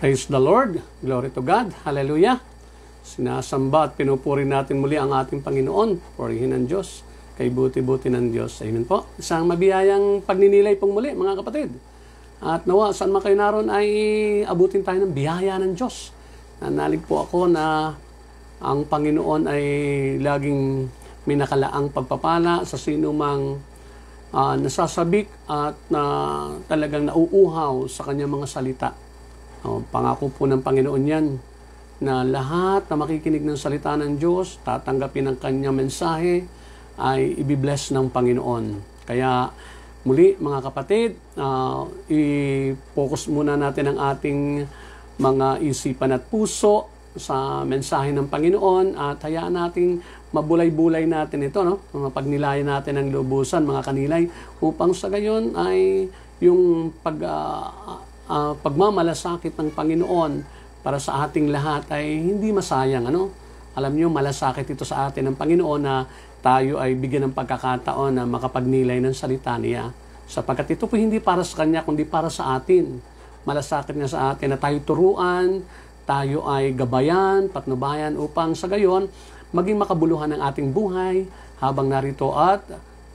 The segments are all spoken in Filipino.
Praise the Lord. Glory to God. Hallelujah. Sinasamba at pinupuri natin muli ang ating Panginoon. Purihin ng Diyos. Kay buti-buti ng Diyos. Amen po. Isang mabiyayang pagninilay pong muli, mga kapatid. At nawa, saan man kayo naroon ay abutin tayo ng biyaya ng Diyos. Nanalig po ako na ang Panginoon ay laging may nakalaang pagpapala sa sino mang nasasabik at talagang nauuhaw sa kanyang mga salita. Pangako po ng Panginoon yan na lahat na makikinig ng salita ng Diyos, tatanggapin ang kanyang mensahe, ay ibibless ng Panginoon. Kaya muli mga kapatid, i-focus muna natin ang ating mga isipan at puso sa mensahe ng Panginoon at hayaan nating mabulay-bulay natin ito, no? Mapagnilayan natin ang lubusan, mga kanilay, upang sa gayon ay yung pagmamalasakit ng Panginoon para sa ating lahat ay hindi masayang. Alam niyo, malasakit ito sa atin ng Panginoon na tayo ay bigyan ng pagkakataon na makapagnilay ng salita niya. Sapagkat ito po hindi para sa Kanya, kundi para sa atin. Malasakit niya sa atin na tayo turuan, tayo ay gabayan, patnubayan upang sa gayon maging makabuluhan ng ating buhay habang narito at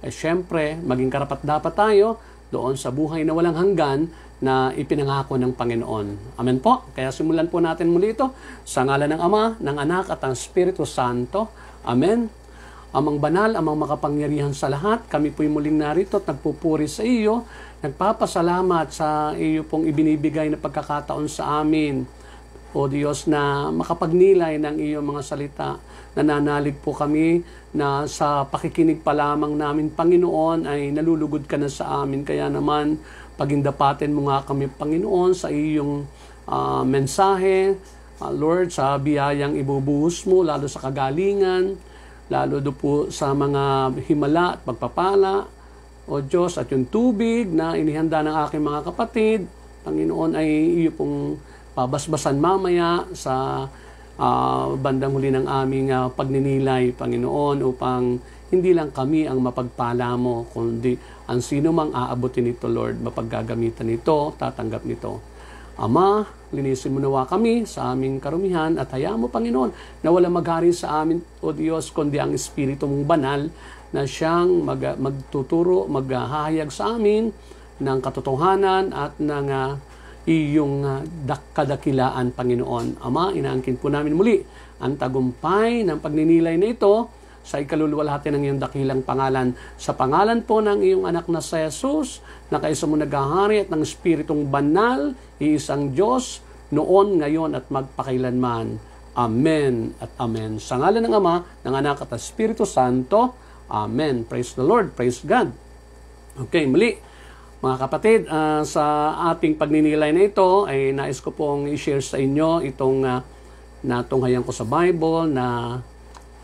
syempre maging karapat-dapat tayo doon sa buhay na walang hanggan na ipinangako ng Panginoon. Amen po. Kaya simulan po natin muli ito sa ngalan ng Ama, ng Anak at ng Espiritu Santo. Amen. Amang banal, amang makapangyarihan sa lahat, kami po'y muling narito at nagpupuri sa iyo. Nagpapasalamat sa iyo pong ibinibigay na pagkakataon sa amin, O Diyos, na makapagnilay ng iyong mga salita. Nananalig po kami na sa pakikinig pa lamang namin, Panginoon, ay nalulugod ka na sa amin. Kaya naman, pagindapatin mo nga kami, Panginoon, sa iyong mensahe, Lord, sa biyayang ibubuhos mo, lalo sa kagalingan, lalo do po sa mga himala at pagpapala, O Diyos, at yung tubig na inihanda ng aking mga kapatid, Panginoon, ay iyo pong pabasbasan mamaya sa bandang huli ng aming pagninilay, Panginoon, upang hindi lang kami ang mapagpala mo, kundi ang sino mang aabutin nito, Lord, mapaggagamitan nito, tatanggap nito. Ama, linisin mo nawa kami sa aming karumihan at hayaan mo, Panginoon, na wala maghari sa amin, O Diyos, kundi ang Espiritu mong banal na siyang magtuturo, maghahayag sa amin ng katotohanan at ng iyong kadakilaan, Panginoon. Ama, inaangkin po namin muli ang tagumpay ng pagninilay na ito sa ikaluluwalhati ng iyong dakilang pangalan. Sa pangalan po ng iyong anak na si Jesus, na kaisa mo naghahari at ng Espiritong Banal, iisang Diyos, noon, ngayon at magpakailanman. Amen at Amen. Sa ngalan ng Ama, ng Anak at Espiritu Santo. Amen. Praise the Lord. Praise God. Okay, muli. Mga kapatid, sa ating pagninilay na ito, ay nais ko pong i-share sa inyo itong natunghayan ko sa Bible na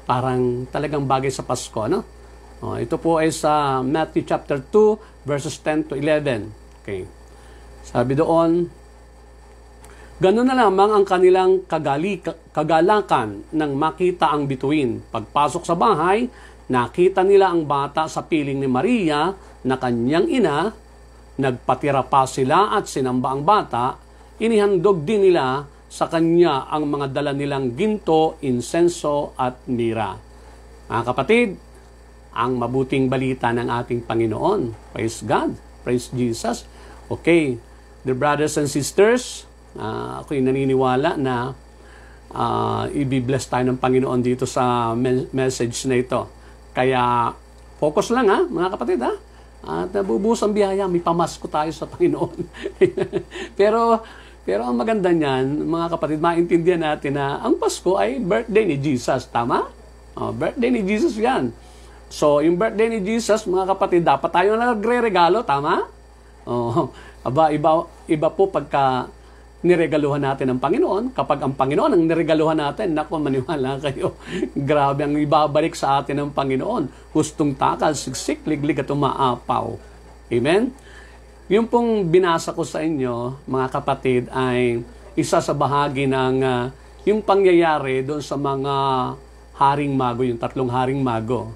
parang talagang bagay sa Pasko. Ito po ay sa Matthew chapter 2, verses 10 to 11. Okay. Sabi doon, "Ganun na lamang ang kanilang kagalakan nang makita ang bituin. Pagpasok sa bahay, nakita nila ang bata sa piling ni Maria na kanyang ina. Nagpatira pa sila at sinamba ang bata. Inihandog din nila sa kanya ang mga dala nilang ginto, insenso at mira." Mga kapatid, ang mabuting balita ng ating Panginoon. Praise God. Praise Jesus. Okay, dear brothers and sisters, ako'y naniniwala na i-bless tayo ng Panginoon dito sa message na ito. Kaya focus lang mga kapatid at nabubuhos ang biyaya, may pamasko tayo sa Panginoon. pero ang maganda niyan, mga kapatid, maintindihan natin na ang Pasko ay birthday ni Jesus. Tama? Birthday ni Jesus yan. So, yung birthday ni Jesus, mga kapatid, dapat tayo nagre-regalo. Tama? Iba po pagka niregaluhan natin ang Panginoon. Kapag ang Panginoon ang niregaluhan natin, naku, maniwala kayo, grabe ang ibabalik sa atin ng Panginoon. Hustong takal, siksik, liglig at umaapaw. Amen? Yung pong binasa ko sa inyo, mga kapatid, ay isa sa bahagi ng yung pangyayari doon sa mga haring mago, yung 3 haring mago,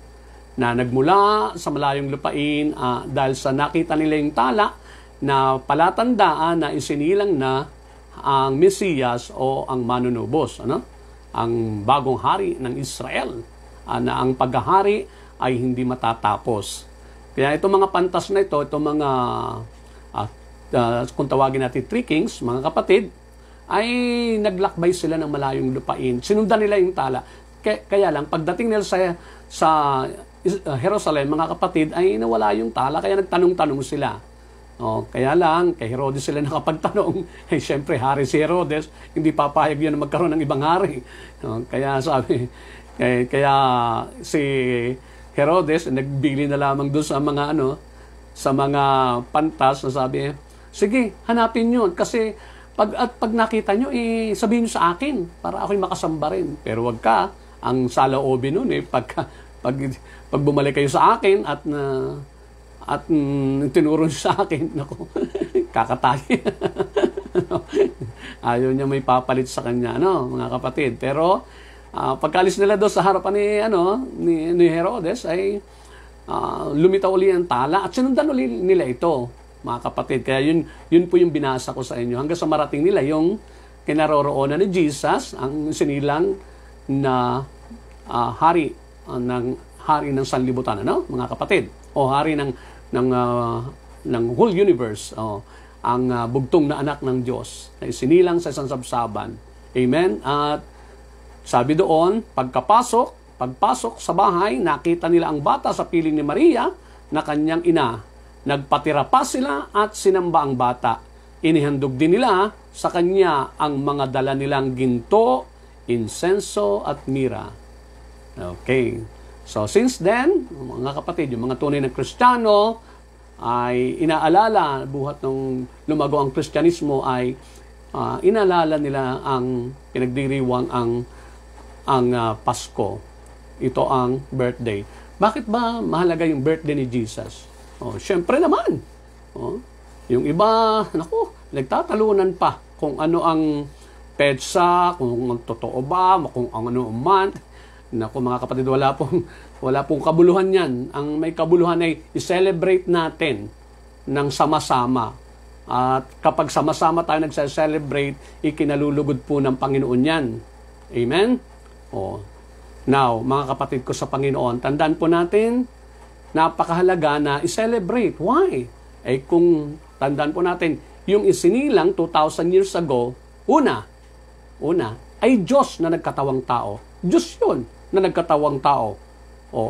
na nagmula sa malayong lupain dahil sa nakita nila yung tala na palatandaan na isinilang na ang Mesiyas o ang manunubos, ano? Ang bagong hari ng Israel, na ang paghahari ay hindi matatapos. Kaya itong mga pantas na ito, itong mga kung tawagin natin three kings, mga kapatid, ay naglakbay sila ng malayong lupain. Sinundan nila yung tala. Kaya lang, pagdating nila sa Jerusalem, mga kapatid, ay nawala yung tala, kaya nagtanong-tanong sila. Kaya lang, kay Herodes sila nakapagtanong. Siyempre, hari si Herodes, hindi papayag yun na magkaroon ng ibang hari. Kaya si Herodes, nagbili na lamang doon sa mga pantas na sabi, sige, hanapin nyo. Kasi pag nakita nyo, sabihin nyo sa akin para ako'y makasamba rin. Pero wag ka, ang saloobin nun pag bumalik kayo sa akin at tinuro nyo sa akin, naku, kakatay. Ayaw niya may papalit sa kanya, mga kapatid. Pero pagkalis nila doon sa harapan ni Herodes ay lumitaw uli ang tala at sinundan uli nila ito, mga kapatid. Kaya yun po yung binasa ko sa inyo hanggang sa marating nila yung kinaroroonan ni Jesus, ang sinilang na hari ng sanlibutan, mga kapatid, o hari ng whole universe, ang bugtong na anak ng Diyos na isinilang sa isang sabsaban. Amen. At sabi doon, pagpasok sa bahay, nakita nila ang bata sa piling ni Maria na kanyang ina. Nagpatira pa sila at sinamba ang bata. Inihandog din nila sa kanya ang mga dala nilang ginto, insenso at mira. Okay. So since then, mga kapatid, yung mga tunay na Kristiyano ay inaalala, buhat nung lumago ang Kristyanismo ay inaalala nila ang pinagdiriwang ang Pasko. Ito ang birthday. Bakit ba mahalaga yung birthday ni Jesus? Syempre naman. Yung iba, nagtatalunan pa kung ano ang petsa, kung totoo ba, kung ano man. Naku, mga kapatid, wala pong kabuluhan yan. Ang may kabuluhan ay i-celebrate natin ng sama-sama. At kapag sama-sama tayo nagse-celebrate, ikinalulugod po ng Panginoon yan. Amen? Now, mga kapatid ko sa Panginoon, tandaan po natin, napakahalaga na i-celebrate. Why? Kung tandaan po natin, yung isinilang 2,000 years ago, una, ay Diyos na nagkatawang tao. Diyos yun na nagkatawang tao.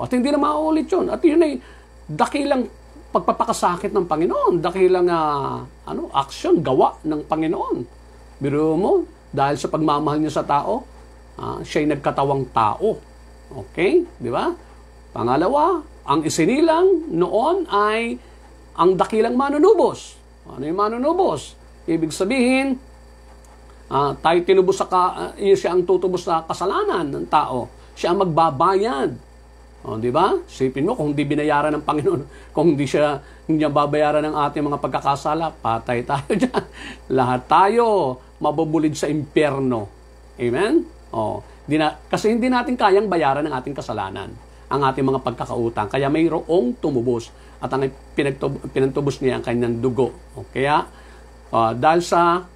At hindi na mauulit yun. At yun ay dakilang pagpapakasakit ng Panginoon. Dakilang aksyon, gawa ng Panginoon. Biro mo, dahil sa pagmamahal niya sa tao, siya'y nagkatawang tao. Okay? Di ba? Pangalawa, ang isinilang noon ay ang dakilang manunubos. Ano yung manunubos? Ibig sabihin, tayo tinubos siya ang tutubos sa kasalanan ng tao. Siya ang magbabayad. Di ba? Sipin mo, kung hindi binayaran ng Panginoon, kung hindi niya babayaran ng ating mga pagkakasala, patay tayo dyan. Lahat tayo mabubulid sa impyerno. Amen? Kasi hindi natin kayang bayaran ng ating kasalanan, ang ating mga pagkakautang. Kaya mayroong tumubos at ang pinantubos niya ang kanyang dugo. Kaya, dahil sa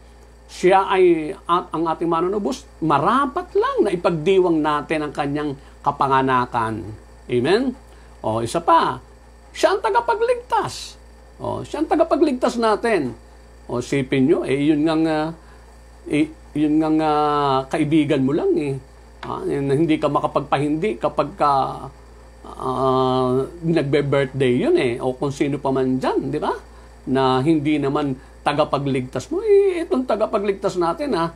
siya ay ang ating manunubos, marapat lang na ipagdiwang natin ang kanyang kapanganakan. Amen? Isa pa, siya ang tagapagligtas. Siya ang tagapagligtas natin. Sipin nyo, yun ngang kaibigan mo lang hindi ka makapagpahindi kapag nagbe-birthday yun o kung sino pa man dyan, di ba? Na hindi naman tagapagligtas mo. Itong tagapagligtas natin na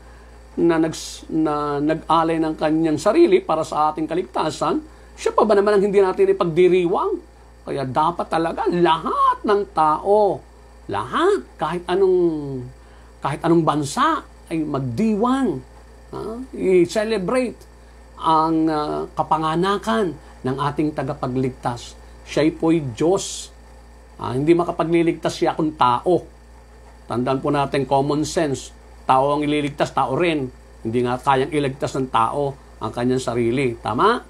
nag-alay ng kanyang sarili para sa ating kaligtasan, siya pa ba naman ang hindi natin ipagdiriwang? Kaya dapat talaga lahat ng tao, kahit anong bansa ay magdiwang, i-celebrate ang kapanganakan ng ating tagapagligtas. Siya'y po'y Diyos. Hindi makapagliligtas siya kung tao. Tandaan po natin, common sense. Tao ang ililigtas, tao rin. Hindi nga kayang iligtas ng tao ang kanyang sarili. Tama?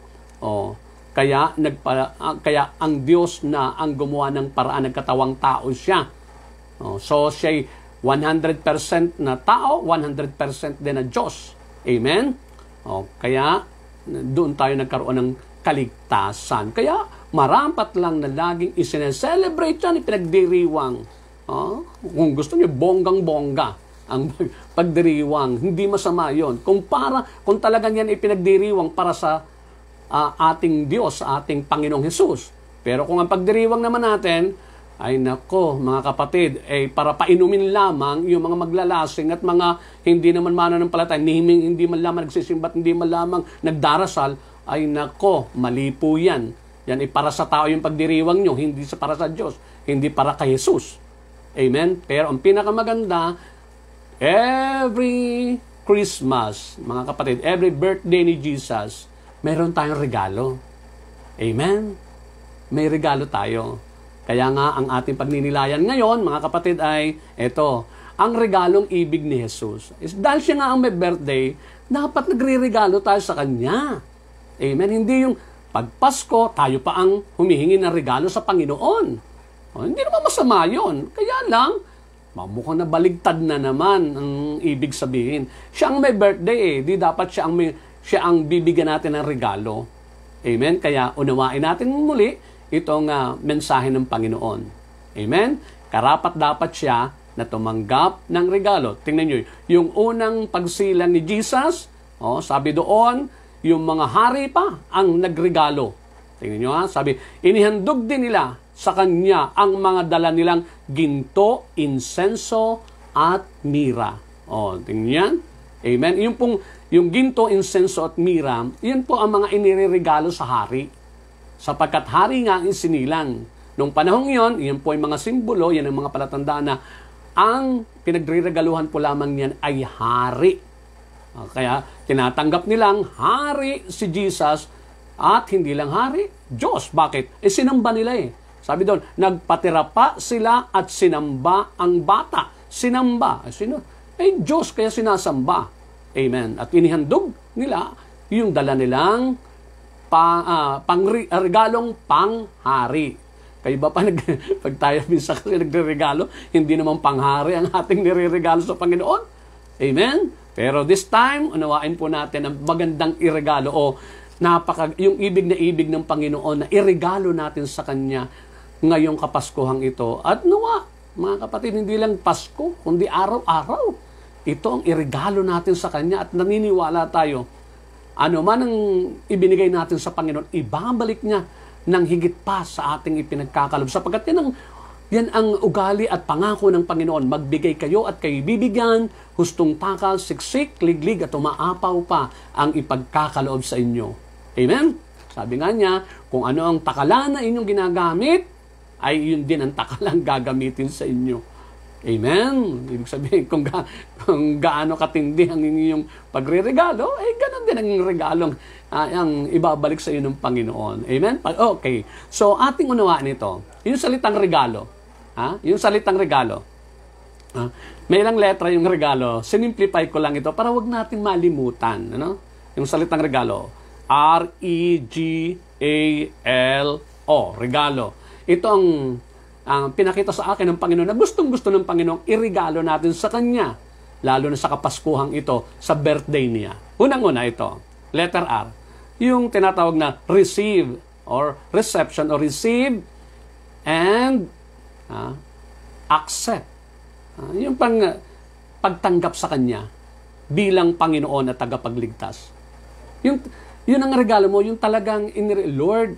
Kaya ang Diyos na ang gumawa ng paraan, nagkatawang tao siya. So siya'y 100% na tao, 100% din na Diyos. Amen? Kaya doon tayo nagkaroon ng kaligtasan. Kaya marampat lang na laging isineselebrate yan, ipinagdiriwang. Kung gusto niyo, bonggang-bongga ang pagdiriwang. Hindi masama yon. Kung talagang yan ipinagdiriwang para sa ating Diyos, ating Panginoong Hesus. Pero kung ang pagdiriwang naman natin, ay nako, mga kapatid, para painumin lamang yung mga maglalasing at mga hindi naman mananampalataya, hindi man lamang nagsisimbat, hindi man lamang nagdarasal, ay nako, mali po yan. Yan ay para sa tao yung pagdiriwang nyo, hindi para sa Diyos, hindi para kay Jesus. Amen? Pero ang pinakamaganda, every Christmas, mga kapatid, every birthday ni Jesus, meron tayong regalo. Amen? May regalo tayo. Kaya nga, ang ating pagninilayan ngayon, mga kapatid, ay ito, ang regalong ibig ni Jesus. Dahil siya nga ang may birthday, dapat nagre-regalo tayo sa Kanya. Amen? Hindi yung pagpasko, tayo pa ang humihingi ng regalo sa Panginoon. Hindi naman masama yun. Kaya lang, mukhang nabaligtad na naman ang ibig sabihin. Siya ang may birthday di dapat siya ang bibigyan natin ng regalo. Amen? Kaya unawain natin muli itong mensahe ng Panginoon. Amen? Karapat dapat siya na tumanggap ng regalo. Tingnan nyo, yung unang pagsilang ni Jesus, sabi doon, yung mga hari pa ang nagregalo. Tingnan nyo sabi, inihandog din nila sa Kanya ang mga dala nilang ginto, insenso, at mira. Tingnan yan. Amen? Yung ginto, insenso, at mira, yan po ang mga iniregalo sa hari. Sapagkat hari nga ang isinilang. Nung panahong yon, yan po ay mga simbolo, yan ang mga palatandaan na ang pinagreregaluhan po lamang yan ay hari. Kaya tinatanggap nilang hari si Jesus at hindi lang hari, Diyos. Bakit? Sinamba nila Sabi doon, nagpatira pa sila at sinamba ang bata. Sinamba. Sino? Diyos, kaya sinasamba. Amen. At inihandog nila yung dala nilang regalong panghari. Kayo ba pag tayo minsan kasi nagre-regalo, hindi naman panghari ang ating nire-regalo sa Panginoon? Amen? Pero this time, unawain po natin ang magandang iregalo yung ibig na ibig ng Panginoon na iregalo natin sa Kanya ngayong Kapaskuhang ito. At mga kapatid, hindi lang Pasko, kundi araw-araw. Ito ang iregalo natin sa Kanya at naniniwala tayo. Ano man ang ibinigay natin sa Panginoon, ibabalik niya ng higit pa sa ating ipinagkakalob. Sapagkat yan ang ugali at pangako ng Panginoon. Magbigay kayo at kayo bibigyan, hustong takal, siksik, liglig at umaapaw pa ang ipagkakaloob sa inyo. Amen? Sabi nga niya, kung ano ang takalan na inyong ginagamit, ay yun din ang takalang gagamitin sa inyo. Amen? Ibig sabihin, kung gaano katindi ang inyong pagre-regalo, ganon din ang regalong ang ibabalik sa iyo ng Panginoon. Amen? Okay. So, ating unawaan ito. Yung salitang regalo. Yung salitang regalo. May ilang letra yung regalo. Sinimplify ko lang ito para wag natin malimutan. Yung salitang regalo. R-E-G-A-L-O. Regalo. Ito ang pinakita sa akin ng Panginoon na gustong-gusto ng Panginoon iregalo natin sa Kanya, lalo na sa Kapaskuhang ito, sa birthday niya. Unang-una ito, letter R, yung tinatawag na receive or reception or receive and accept. Yung pagtanggap sa Kanya bilang Panginoon at tagapagligtas. Yun ang regalo mo, yung talagang, Lord,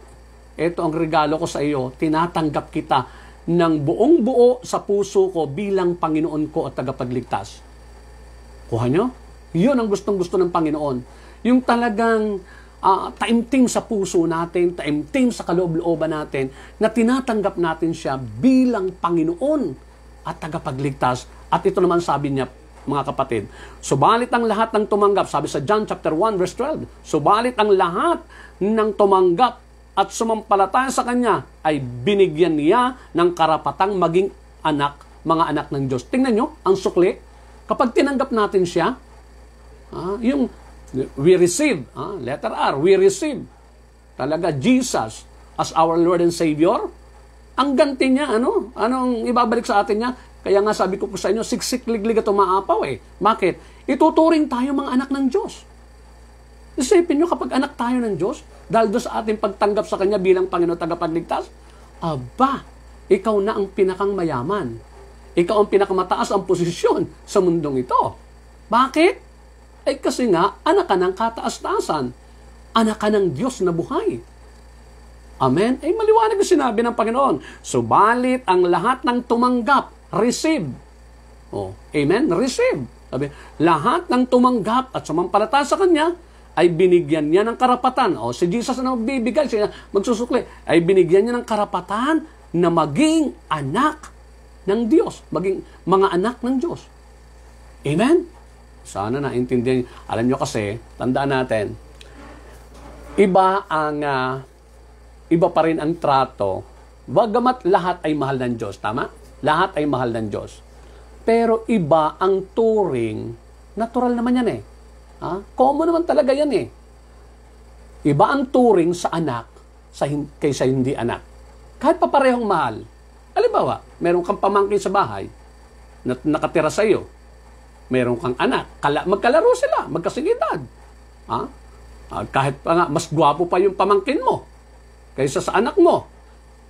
ito ang regalo ko sa iyo, tinatanggap kita ng buong buo sa puso ko bilang Panginoon ko at tagapagligtas. Kuha nyo? Yun ang gustong-gusto ng Panginoon. Yung talagang taimtim sa puso natin, taimtim sa kaloob-looban natin, na tinatanggap natin siya bilang Panginoon at tagapagligtas. At ito naman sabi niya, mga kapatid, subalit ang lahat ng tumanggap, sabi sa John chapter 1 verse 12, subalit ang lahat ng tumanggap at sumampalataya sa Kanya ay binigyan niya ng karapatang maging mga anak ng Diyos. Tingnan nyo, ang sukli, kapag tinanggap natin siya, yung we receive, letter R, we receive talaga Jesus as our Lord and Savior. Ang ganti niya, anong ibabalik sa atin niya? Kaya nga sabi ko po sa inyo, siksik liglig at umaapaw eh. Bakit? Ituturing tayo mga anak ng Diyos. Isipin nyo kapag anak tayo ng Diyos, dahil doon sa ating pagtanggap sa Kanya bilang Panginoon tagapagligtas, aba, ikaw na ang pinakang mayaman. Ikaw ang pinakamataas ang posisyon sa mundong ito. Bakit? Ay kasi nga, anak ka ng kataas-taasan. Anak ka ng Diyos na buhay. Amen? Ay maliwanag ang sinabi ng Panginoon. Subalit ang lahat ng tumanggap, receive. Oh, amen? Receive. Sabi, lahat ng tumanggap at sumampalataya sa Kanya, ay binigyan niya ng karapatan. O, si Jesus na magbibigay, siya magsusukli, ay binigyan niya ng karapatan na maging anak ng Diyos. Maging mga anak ng Diyos. Amen? Sana naintindihan. Alam nyo kasi, tandaan natin, iba pa rin ang trato. Bagamat lahat ay mahal ng Diyos. Tama? Lahat ay mahal ng Diyos. Pero iba ang turing. Natural naman yan eh. Common naman talaga yan eh. Iba ang turing sa anak kaysa hindi anak. Kahit pa parehong mahal. Halimbawa, meron kang pamangkin sa bahay na nakatira sa iyo. Meron kang anak. Magkalaro sila. Magkasigidad. Kahit pa nga, mas gwapo pa yung pamangkin mo kaysa sa anak mo.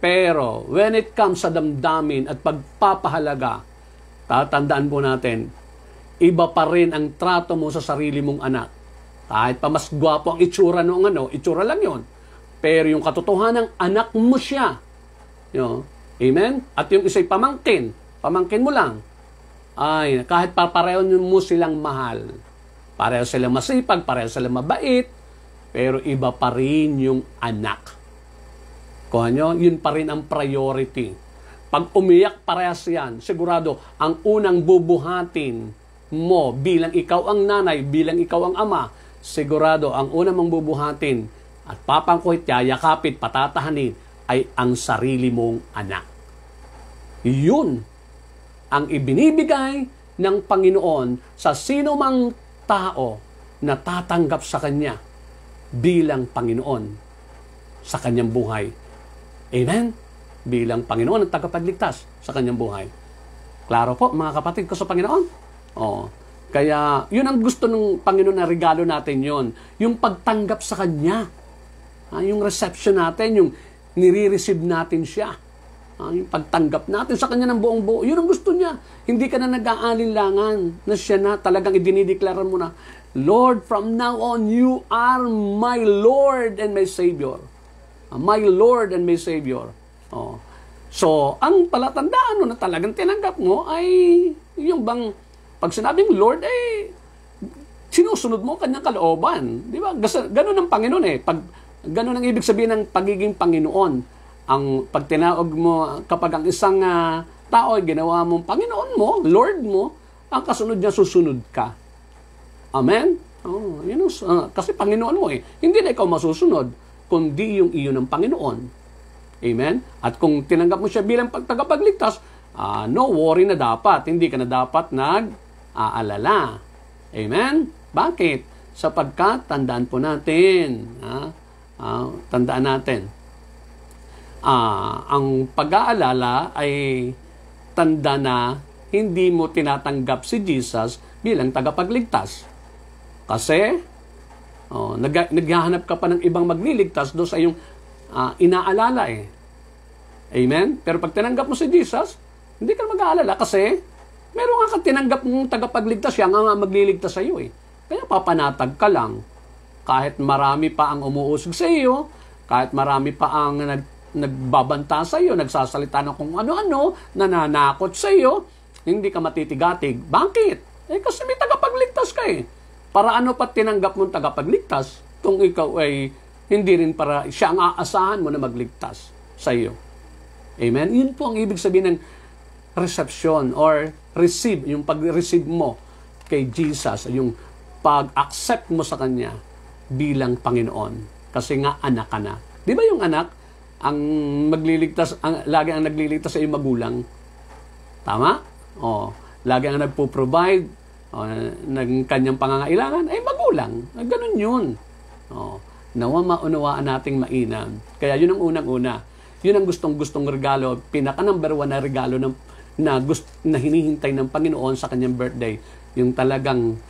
Pero, when it comes sa damdamin at pagpapahalaga, tatandaan po natin, iba pa rin ang trato mo sa sarili mong anak. Kahit pa mas gwapo ang itsura noong itsura lang yon. Pero yung katotohanan ng anak mo siya. Amen? At yung isa'y pamangkin mo lang. Ay, kahit pa pareho mo silang mahal. Pareho silang masipag, pareho silang mabait, pero iba pa rin yung anak. Kuha nyo, yun pa rin ang priority. Pag umiyak parehas yan, sigurado, ang unang bubuhatin mo bilang ikaw ang nanay, bilang ikaw ang ama, sigurado ang una mong bubuhatin at papangkuhit, yayakapit, patatahanin ay ang sarili mong anak. Yun ang ibinibigay ng Panginoon sa sino mang tao na tatanggap sa Kanya bilang Panginoon sa kanyang buhay. Amen? Bilang Panginoon ang tagapagligtas sa kanyang buhay. Klaro po mga kapatid ko sa Panginoon? Kaya, yun ang gusto ng Panginoon na regalo natin yon. Yung pagtanggap sa Kanya. Yung reception natin, yung nire-receive natin siya. Yung pagtanggap natin sa Kanya ng buong buo. Yun ang gusto niya. Hindi ka na nag-aalinlangan na siya na talagang idinideklara mo na, Lord, from now on, you are my Lord and my Savior. My Lord and my Savior. So, ang palatandaan na talagang tinanggap mo ay yung bang pag sinabing Lord, sinusunod mo kanyang kalooban. Di ba? Ganun ang Panginoon eh. Ganun ang ibig sabihin ng pagiging Panginoon. Ang pag tinawag mo, kapag ang isang tao ay ginawa mong Panginoon mo, Lord mo, ang kasunod niya susunod ka. Amen? Kasi Panginoon mo eh. Hindi na ikaw masusunod, kundi yung iyo ng Panginoon. Amen? At kung tinanggap mo siya bilang tagapagligtas, no worry na dapat. Hindi ka na dapat nag-aalala. Amen? Bakit? Sapagkat, tandaan po natin. Tandaan natin. Ang pag-aalala ay tanda na hindi mo tinatanggap si Jesus bilang tagapagligtas. Kasi, naghahanap ka pa ng ibang magliligtas doon sa iyong inaalala eh. Amen? Pero pag tinanggap mo si Jesus, hindi ka mag-aalala kasi meron nga kang tinanggap mong tagapagligtas, siya nga magliligtas sa iyo eh. Kaya papanatag ka lang. Kahit marami pa ang umuusig sa iyo, kahit marami pa ang nagbabanta sa iyo, nagsasalita ng kung ano-ano, nananakot sa iyo, hindi ka matitigatig. Bakit? Kasi may tagapagligtas ka eh. Para ano pa tinanggap mong tagapagligtas kung ikaw ay hindi rin para siya ang aasahan mo na magligtas sa iyo. Amen? Yun po ang ibig sabihin ng reception or receive, yung pag-receive mo kay Jesus, yung pag-accept mo sa Kanya bilang Panginoon. Kasi nga anak ka na. Di ba yung anak, ang magliligtas, lagi ang nagliligtas sa iyong magulang? Tama? Lagi ang nagpo-provide ng kanyang pangangailangan, ay magulang. Ganun yun. Nawa maunawaan nating mainam. Kaya yun ang unang-una. Yun ang gustong-gustong regalo, pinaka-number 1 na regalo na hinihintay ng Panginoon sa kanyang birthday. Yung talagang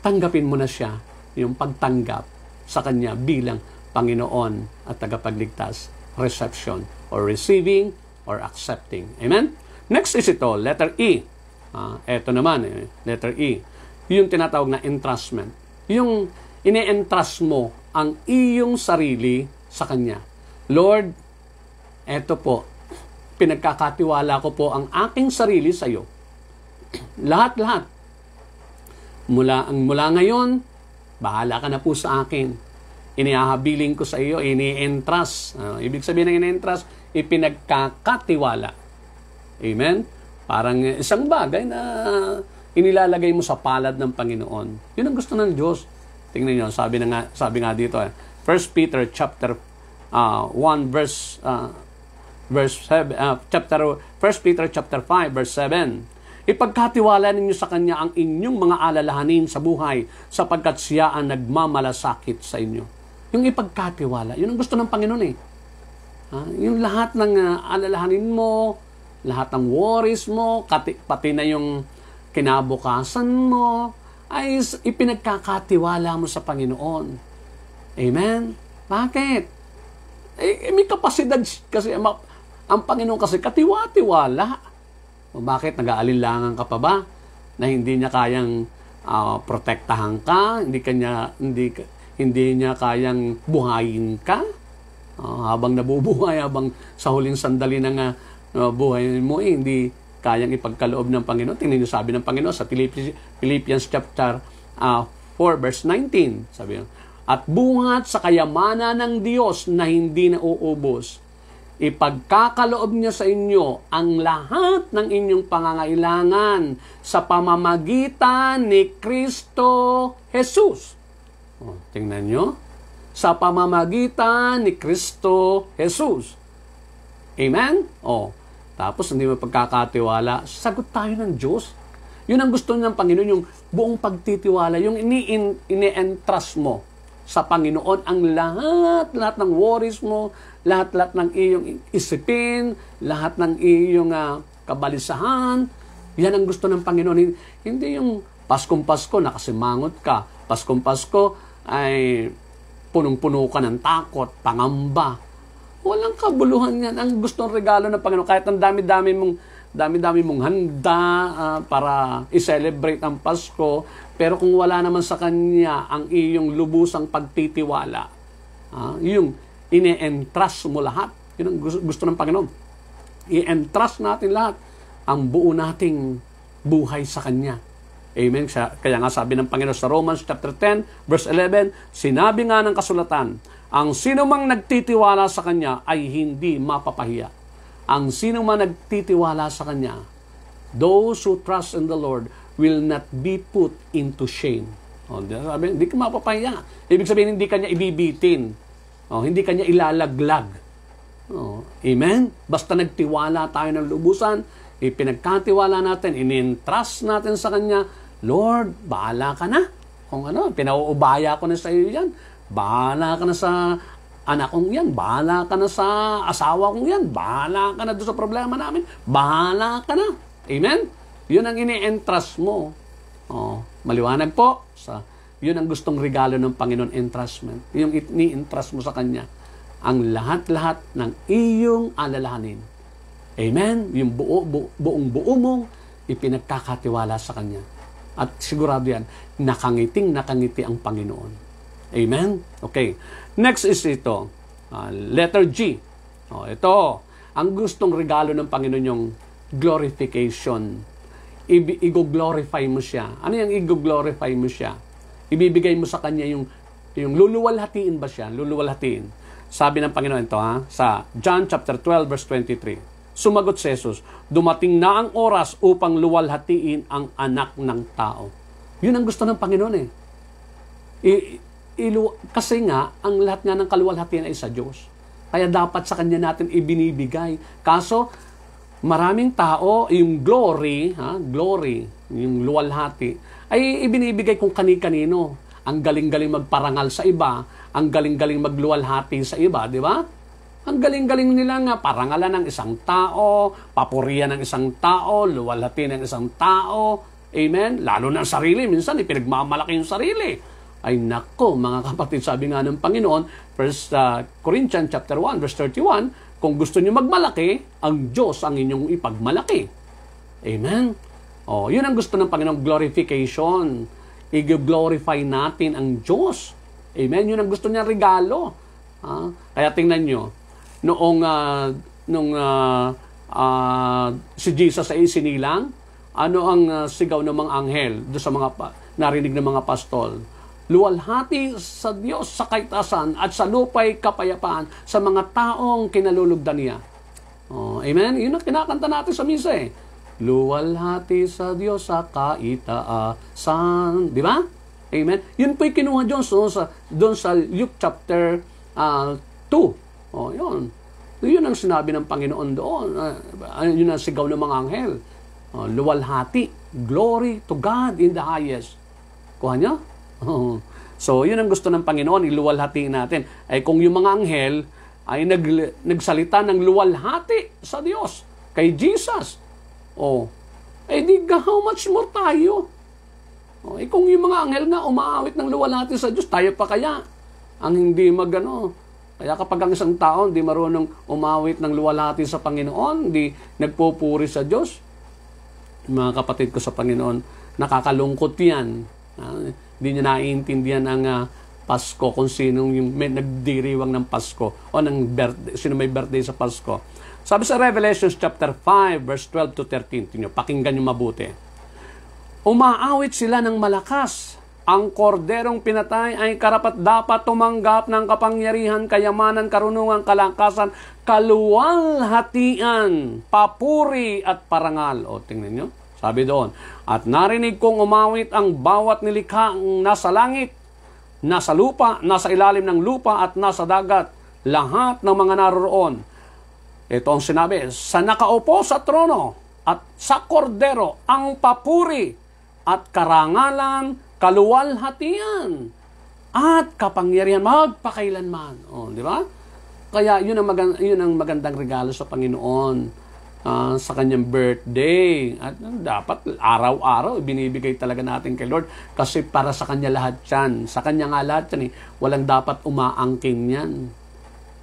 tanggapin mo na siya, yung pagtanggap sa kanya bilang Panginoon at tagapagligtas. Reception or receiving or accepting. Amen? Next is ito, letter E. Ito naman, letter E. Yung tinatawag na entrustment. Yung ine-entrust mo ang iyong sarili sa Kanya. Lord, eto po, pinagkakatiwala ko po ang aking sarili sa iyo. Lahat-lahat. Mula ngayon, bahala ka na po sa akin. Inihahabiling ko sa iyo, ini-entrust. Ibig sabihin ng ini-entrust, ipinagkakatiwala. Amen? Parang isang bagay na inilalagay mo sa palad ng Panginoon. Yun ang gusto ng Diyos. Tingnan niyo, sabi nga dito, 1 Peter chapter 1 verse 7, chapter 1 Peter chapter 5 verse 7. Ipagkatiwala ninyo sa Kanya ang inyong mga alalahanin sa buhay sapagkat Siya ang nagmamalasakit sa inyo. Yung ipagkatiwala, yun ang gusto ng Panginoon eh. Yung lahat ng alalahanin mo, lahat ng worries mo, pati na yung kinabukasan mo, ay ipinagkakatiwala mo sa Panginoon. Amen? Bakit? May kapasidad kasi, ang Panginoon kasi katiwa-tiwala. Bakit? Nag-aalinlangan ka pa ba? Na hindi niya kayang protektahan ka, hindi niya kayang buhayin ka, habang nabubuhay, habang sa huling sandali ng buhay mo, hindi kayang ipagkaloob ng Panginoon. Tingnan niyo sabi ng Panginoon sa Philippians chapter 4 verse 19. Sabi niyo, at bungat sa kayamanan ng Diyos na hindi nauubos, ipagkakaloob niya sa inyo ang lahat ng inyong pangangailangan sa pamamagitan ni Kristo Jesus. Tingnan niyo, sa pamamagitan ni Kristo Jesus. Amen? Tapos hindi mo pagkakatiwala, sagot tayo ng Diyos. Yun ang gusto ng Panginoon, yung buong pagtitiwala, yung ini-entrust mo sa Panginoon ang lahat ng worries mo, lahat ng iyong isipin, lahat ng iyong kabalisahan. Yan ang gusto ng Panginoon. Hindi yung Paskong-Pasko, nakasimangot ka. Paskong-Pasko ay punong-puno ka ng takot, pangamba. Walang kabuluhan yan. Ang gustong regalo ng Panginoon, kahit ang dami-dami mong handa para i-celebrate ang Pasko, pero kung wala naman sa Kanya ang iyong lubusang pagtitiwala, yung ine-entrust mo lahat, yun ang gusto ng Panginoon. I-entrust natin lahat ang buo nating buhay sa Kanya. Amen. Kaya nga sabi ng Panginoon sa Romans chapter 10, verse 11, sinabi nga ng kasulatan, ang sino mang nagtitiwala sa Kanya ay hindi mapapahiya. Ang sino mang nagtitiwala sa Kanya, those who trust in the Lord will not be put into shame. Sabi, hindi ka mapapahiya. Ibig sabihin, hindi Kanya ibibitin. Hindi Kanya ilalaglag. Amen? Basta nagtiwala tayo ng lubusan, ipinagkatiwala natin, in-entrust natin sa Kanya, Lord, bahala ka na. Kung pinauubaya ko na sa iyo yan. Bahala ka na sa anak kong yan. Bahala ka na sa asawa kong yan. Bahala ka na doon sa problema namin. Bahala ka na. Amen? Yun ang ini-entrust mo. Maliwanag po. Yun ang gustong regalo ng Panginoon, entrustment. Yung ini-entrust mo sa Kanya. Ang lahat-lahat ng iyong alalahanin. Amen? Yung buong buo mong ipinagkakatiwala sa Kanya. At sigurado yan, nakangiti ang Panginoon. Amen? Okay. Next is ito. Letter G. Ito. Ang gustong regalo ng Panginoon yung glorification. I-glorify mo siya. Ano yung i-glorify mo siya? Ibibigay mo sa Kanya yung luluwalhatiin ba siya? Luluwalhatiin. Sabi ng Panginoon ito sa John chapter 12 verse 23. Sumagot si Jesus, dumating na ang oras upang luwalhatiin ang anak ng tao. Yun ang gusto ng Panginoon eh. Kasi nga, ang lahat nga ng kaluwalhatian ay sa Diyos. Kaya dapat sa Kanya natin ibinibigay. Kaso, maraming tao, yung glory, yung luwalhati, ay ibinibigay kung kani-kanino. Ang galing-galing magparangal sa iba, ang galing-galing magluwalhati sa iba, di ba? Ang galing-galing nila nga, parangalan ng isang tao, papurihan ng isang tao, luwalhati ng isang tao. Amen? Lalo na ang sarili. Minsan, ipinagmamalaki yung sarili. Ay nako, mga kapatid, sabi nga ng Panginoon, 1 Corinthians chapter 1, verse 31, kung gusto niyo magmalaki, ang Diyos ang inyong ipagmalaki. Amen? Oh, yun ang gusto ng Panginoon, glorification. I-glorify natin ang Diyos. Amen? Yun ang gusto niya, regalo. Kaya tingnan nyo, noong si Jesus ay isinilang, ano ang sigaw ng mga anghel do sa mga narinig ng mga pastol? Luwalhati sa Diyos sa kaitasan at sa lupa'y kapayapaan sa mga taong kinalulugdan niya. Oh, amen? Yun ang kinakanta natin sa misa eh. Luwalhati sa Diyos sa kaitaasan. Di ba? Amen? Yun po'y kinuha doon sa Luke chapter 2. Oh, yun. Yun ang sinabi ng Panginoon doon. Yun ang sigaw ng mga anghel. Luwalhati. Glory to God in the highest. Kuha niya? So, yun ang gusto ng Panginoon, iluwalhati natin. Ay kung yung mga anghel ay nagsalita ng luwalhati sa Diyos, kay Jesus, di how much more tayo? Kung yung mga anghel nga umaawit ng luwalhati sa Diyos, tayo pa kaya ang hindi Kaya kapag ang isang tao hindi marunong umawit ng luwalhati sa Panginoon, hindi nagpupuri sa Diyos, mga kapatid ko sa Panginoon, nakakalungkot yan. Hindi niya naiintindihan ang Pasko kung sino yung nagdiriwang ng Pasko o ng birthday, sino may birthday sa Pasko. Sabi sa Revelation chapter 5 verse 12 to 13, pakinggan niyo mabuti. Umaawit sila ng malakas. Ang korderong pinatay ay karapat-dapat tumanggap ng kapangyarihan, kayamanan, karunungan, kalakasan, kaluwalhatian, papuri at parangal. Tingnan niyo. Sabi doon, at narinig kong umawit ang bawat nilikha nasa langit, nasa lupa, nasa ilalim ng lupa at nasa dagat, lahat ng mga naroroon. Ito ang sinabi, sa nakaupo sa trono at sa kordero ang papuri at karangalan, kaluwalhatian at kapangyarihan magpakailanman. Di ba? Kaya yun ang magandang regalo sa Panginoon. Sa kanyang birthday. At dapat araw-araw binibigay talaga natin kay Lord kasi para sa kanya lahat yan. Sa kanya nga lahat yan eh. Walang dapat umaangking yan.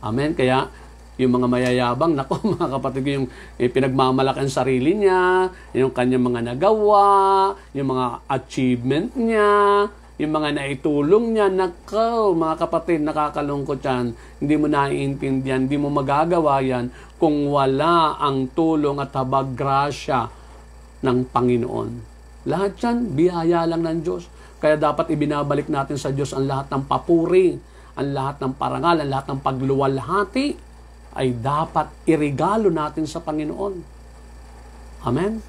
Amen? Kaya yung mga mayayabang, nako mga kapatid, yung pinagmamalaki ang sarili niya, yung kanyang mga nagawa, yung mga achievement niya, yung mga naitulong niya, nako mga kapatid, nakakalungkot yan. Hindi mo naiintindihan, hindi mo magagawa yan kung wala ang tulong at habag grasya ng Panginoon. Lahat yan, biyaya lang ng Diyos. Kaya dapat ibinabalik natin sa Diyos ang lahat ng papuri, ang lahat ng parangal, ang lahat ng pagluwalhati ay dapat irigalo natin sa Panginoon. Amen?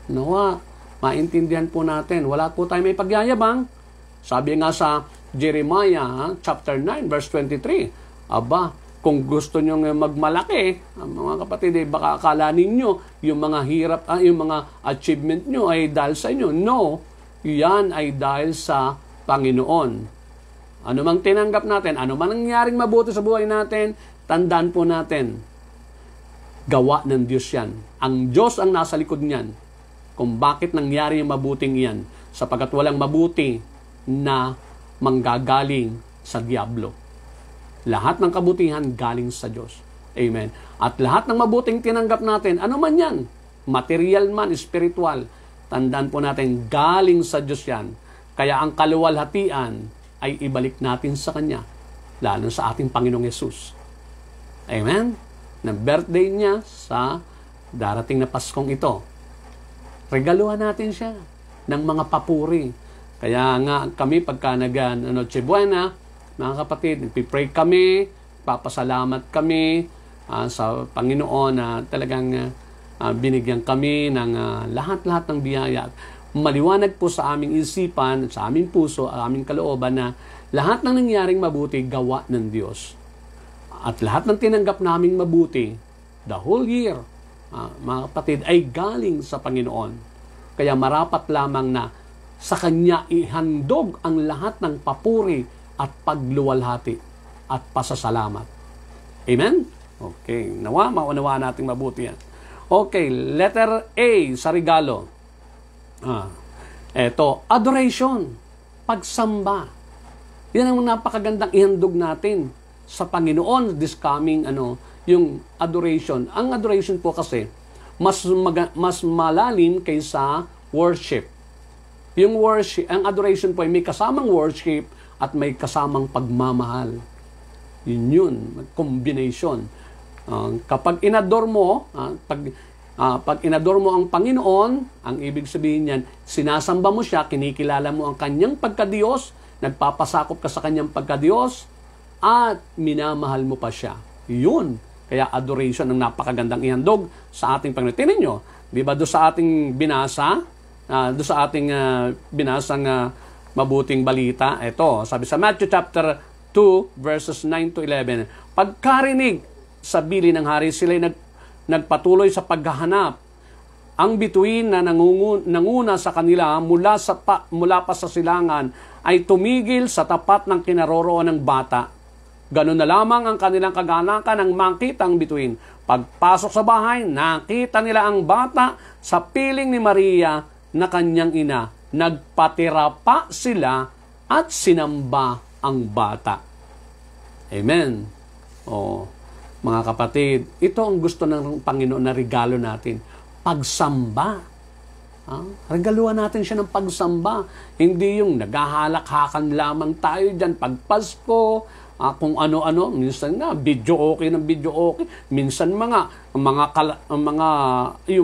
Nawa, maintindihan po natin. Wala po tayo may pagyayabang. Sabi nga sa Jeremiah chapter 9 verse 23, kung gusto nyo magmalaki, mga kapatid, baka akala ninyo yung mga hirap, yung mga achievement nyo ay dahil sa inyo. No, yan ay dahil sa Panginoon. Ano mang tinanggap natin, ano man nangyaring mabuti sa buhay natin, tandaan po natin, gawa ng Diyos yan. Ang Diyos ang nasa likod niyan kung bakit nangyari yung mabuting yan, sapagkat walang mabuti na manggagaling sa diablo. Lahat ng kabutihan galing sa Diyos. Amen. At lahat ng mabuting tinanggap natin, ano man yan, material man, spiritual, tandaan po natin, galing sa Diyos yan. Kaya ang kaluwalhatian ay ibalik natin sa Kanya, lalo sa ating Panginoong Yesus. Amen? Na birthday niya sa darating na Paskong ito. Regaluhan natin siya ng mga papuri. Kaya nga kami pagka Noche Buena, mga kapatid, nagpipray kami, papasalamat kami sa Panginoon na talagang binigyan kami ng lahat-lahat ng biyaya. Maliwanag po sa aming isipan, sa aming puso, aming kalooban na lahat ng nangyaring mabuti, gawa ng Diyos. At lahat ng tinanggap naming mabuti, the whole year, mga kapatid, ay galing sa Panginoon. Kaya marapat lamang na sa Kanya ihandog ang lahat ng papuri at pagluwalhati at pasasalamat. Amen? Okay, nawa, maunawaan natin mabuti yan. Okay, letter A sa regalo. Eto, adoration, pagsamba. Yan ang napakagandang ihandog natin sa Panginoon this coming, yung adoration. Ang adoration po kasi, mas malalim kaysa worship. Yung worship, ang adoration po ay may kasamang worship at may kasamang pagmamahal. Yun, combination. Kapag inador mo, pag inador mo ang Panginoon, ang ibig sabihin niyan, sinasamba mo siya, kinikilala mo ang kanyang pagkadiyos, nagpapasakop ka sa kanyang pagkadiyos, at minamahal mo pa siya. Yun. Kaya adoration ang napakagandang ihandog sa ating Panginoon. Tingnan nyo, di ba doon sa ating binasa, doon sa ating binasang mabuting balita, ito, sabi sa Matthew chapter 2, verses 9 to 11, pagkarinig sa bili ng hari, sila'y nagpatuloy sa paghahanap. Ang bituin na nanguna sa kanila mula pa sa silangan ay tumigil sa tapat ng kinaroroonan ng bata. Ganun na lamang ang kanilang kaganakan ng makita ang bituin. Pagpasok sa bahay, nakita nila ang bata sa piling ni Maria na kanyang ina. Nagpatira pa sila at sinamba ang bata. Amen. Mga kapatid, ito ang gusto ng Panginoon na regalo natin. Pagsamba. Regaluhan natin siya ng pagsamba. Hindi yung naghahalak-hakan lamang tayo dyan pag Pasko, kung ano-ano, minsan nga, video okay ng video okay. Minsan yung